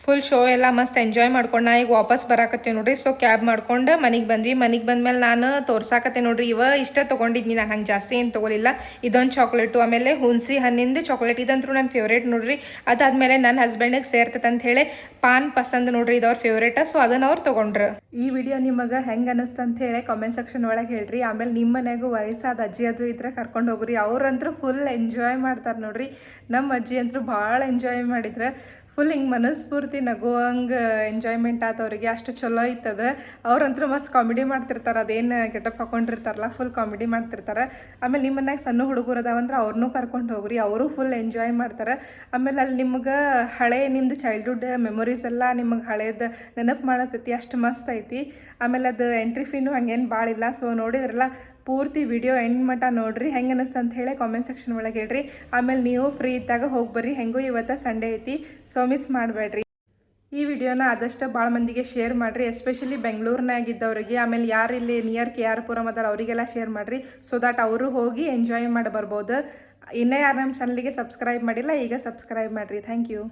ಫುಲ್ ಶೋ ಎಲ್ಲ ಮಸ್ತ್ ಎಂಜಾಯ್ ಮಾಡ್ಕೊಂಡು ನಾ ಈಗ ವಾಪಸ್ ಬರಾಕತ್ತೀವಿ ನೋಡ್ರಿ. ಸೊ ಕ್ಯಾಬ್ ಮಾಡ್ಕೊಂಡು ಮನೆಗೆ ಬಂದ್ವಿ. ಮನೆಗೆ ಬಂದ್ಮೇಲೆ ನಾನು ತೋರ್ಸಾಕತ್ತೆ ನೋಡ್ರಿ. ಇಷ್ಟ ತೊಗೊಂಡಿದ್ನಿ ನಾನು, ಹಂಗೆ ಜಾಸ್ತಿ ಏನು ತೊಗೊಲಿಲ್ಲ. ಇದೊಂದು ಚಾಕ್ಲೇಟು, ಆಮೇಲೆ ಹುಣಸಿ ಹಣ್ಣಿಂದ ಚಾಕ್ಲೇಟ್, ಇದಂತೂ ನನ್ನ ಫೇವ್ರೇಟ್ ನೋಡ್ರಿ. ಅದಾದ್ಮೇಲೆ ನನ್ನ ಹಸ್ಬೆಂಡಿಗೆ ಸೇರ್ತೈತೆ ಅಂತ ಹೇಳಿ ಪಾನ್ ಪಸಂದ್ ನೋಡ್ರಿ, ಇದವ್ರ ಫೇವ್ರೇಟ. ಸೊ ಅದನ್ನ ಅವ್ರು ತೊಗೊಂಡ್ರು. ಈ ವಿಡಿಯೋ ನಿಮಗೆ ಹೆಂಗೆ ಅನಿಸ್ತು ಅಂತ ಹೇಳಿ ಕಾಮೆಂಟ್ ಸೆಕ್ಷನ್ ಒಳಗೆ ಹೇಳ್ರಿ. ಆಮೇಲೆ ನಿಮ್ಮ ಮನೆಗೂ ವಯಸ್ಸಾದ ಅಜ್ಜಿ ಅದು ಇದ್ರೆ ಕರ್ಕೊಂಡು ಹೋಗ್ರಿ. ಅವ್ರಂತೂ ಫುಲ್ ಎಂಜಾಯ್ ಮಾಡ್ತಾರೆ ನೋಡ್ರಿ. ನಮ್ಮ ಅಜ್ಜಿ ಅಂತೂ ಭಾಳ ಎಂಜಾಯ್ ಮಾಡಿದ್ರೆ, ಫುಲ್ ಹಿಂಗೆ ಮನಸ್ಫೂರ್ತಿ ನಗುವಂಗೆ ಎಂಜಾಯ್ಮೆಂಟ್ ಆತ ಅವರಿಗೆ. ಅಷ್ಟು ಚಲೋ ಇತ್ತದ. ಅವ್ರಂತೂ ಮಸ್ತ್ ಕಾಮಿಡಿ ಮಾಡ್ತಿರ್ತಾರೆ. ಅದೇನು ಗೆಟಪ್ ಹಾಕೊಂಡಿರ್ತಾರಲ್ಲ, ಫುಲ್ ಕಾಮಿಡಿ ಮಾಡ್ತಿರ್ತಾರೆ. ಆಮೇಲೆ ನಿಮ್ಮ ಮನ್ಯಾಗ ಸಣ್ಣ ಹುಡುಗರು ಅದಾವಂದ್ರೆ ಅವ್ರನ್ನೂ ಕರ್ಕೊಂಡು ಹೋಗ್ರಿ, ಅವರು ಫುಲ್ ಎಂಜಾಯ್ ಮಾಡ್ತಾರೆ. ಆಮೇಲೆ ಅಲ್ಲಿ ನಿಮ್ಗೆ ಹಳೆ ನಿಮ್ದು ಚೈಲ್ಡ್ಹುಡ್ ಮೆಮೊರೀಸ್ ಎಲ್ಲ ನಿಮಗೆ ಹಳೇದು ನೆನಪು ಮಾಡಿಸ್ತೈತಿ, ಅಷ್ಟು ಮಸ್ತ್ ಐತಿ. ಆಮೇಲೆ ಅದು ಎಂಟ್ರಿ ಫೀನು ಹಂಗೇನು ಭಾಳ ಇಲ್ಲ. ಸೊ ನೋಡಿದ್ರಲ್ಲ, ಪೂರ್ತಿ ವಿಡಿಯೋ ಎಂಡ್ ಮಟ್ಟ ನೋಡ್ರಿ. ಹೆಂಗೆ ಅನಿಸ್ತು ಅಂತ ಹೇಳಿ ಕಾಮೆಂಟ್ ಸೆಕ್ಷನ್ ಒಳಗೆ ಹೇಳ್ರಿ. ಆಮೇಲೆ ನೀವು ಫ್ರೀ ಇದ್ದಾಗ ಹೋಗಿ ಬರ್ರಿ. ಹೆಂಗೂ ಇವತ್ತು ಸಂಡೇ ಐತಿ, ಸೊ ಮಿಸ್ ಮಾಡಬೇಡ್ರಿ. ಈ ವಿಡಿಯೋನ ಆದಷ್ಟು ಭಾಳ ಮಂದಿಗೆ ಶೇರ್ ಮಾಡಿರಿ, ಎಸ್ಪೆಷಲಿ ಬೆಂಗಳೂರಿನಾಗಿದ್ದವ್ರಿಗೆ. ಆಮೇಲೆ ಯಾರು ಇಲ್ಲಿ ನಿಯರ್ KR ಪುರಂ ಅದಾರ ಅವರಿಗೆಲ್ಲ ಶೇರ್ ಮಾಡಿರಿ, ಸೊ ದ್ಯಾಟ್ ಅವರು ಹೋಗಿ ಎಂಜಾಯ್ ಮಾಡಿ ಬರ್ಬೋದು. ಇನ್ನೇ ಯಾರು ನಮ್ಮ ಚಾನಲ್ಗೆ ಸಬ್ಸ್ಕ್ರೈಬ್ ಮಾಡಿಲ್ಲ, ಈಗ ಸಬ್ಸ್ಕ್ರೈಬ್ ಮಾಡಿರಿ. Thank you.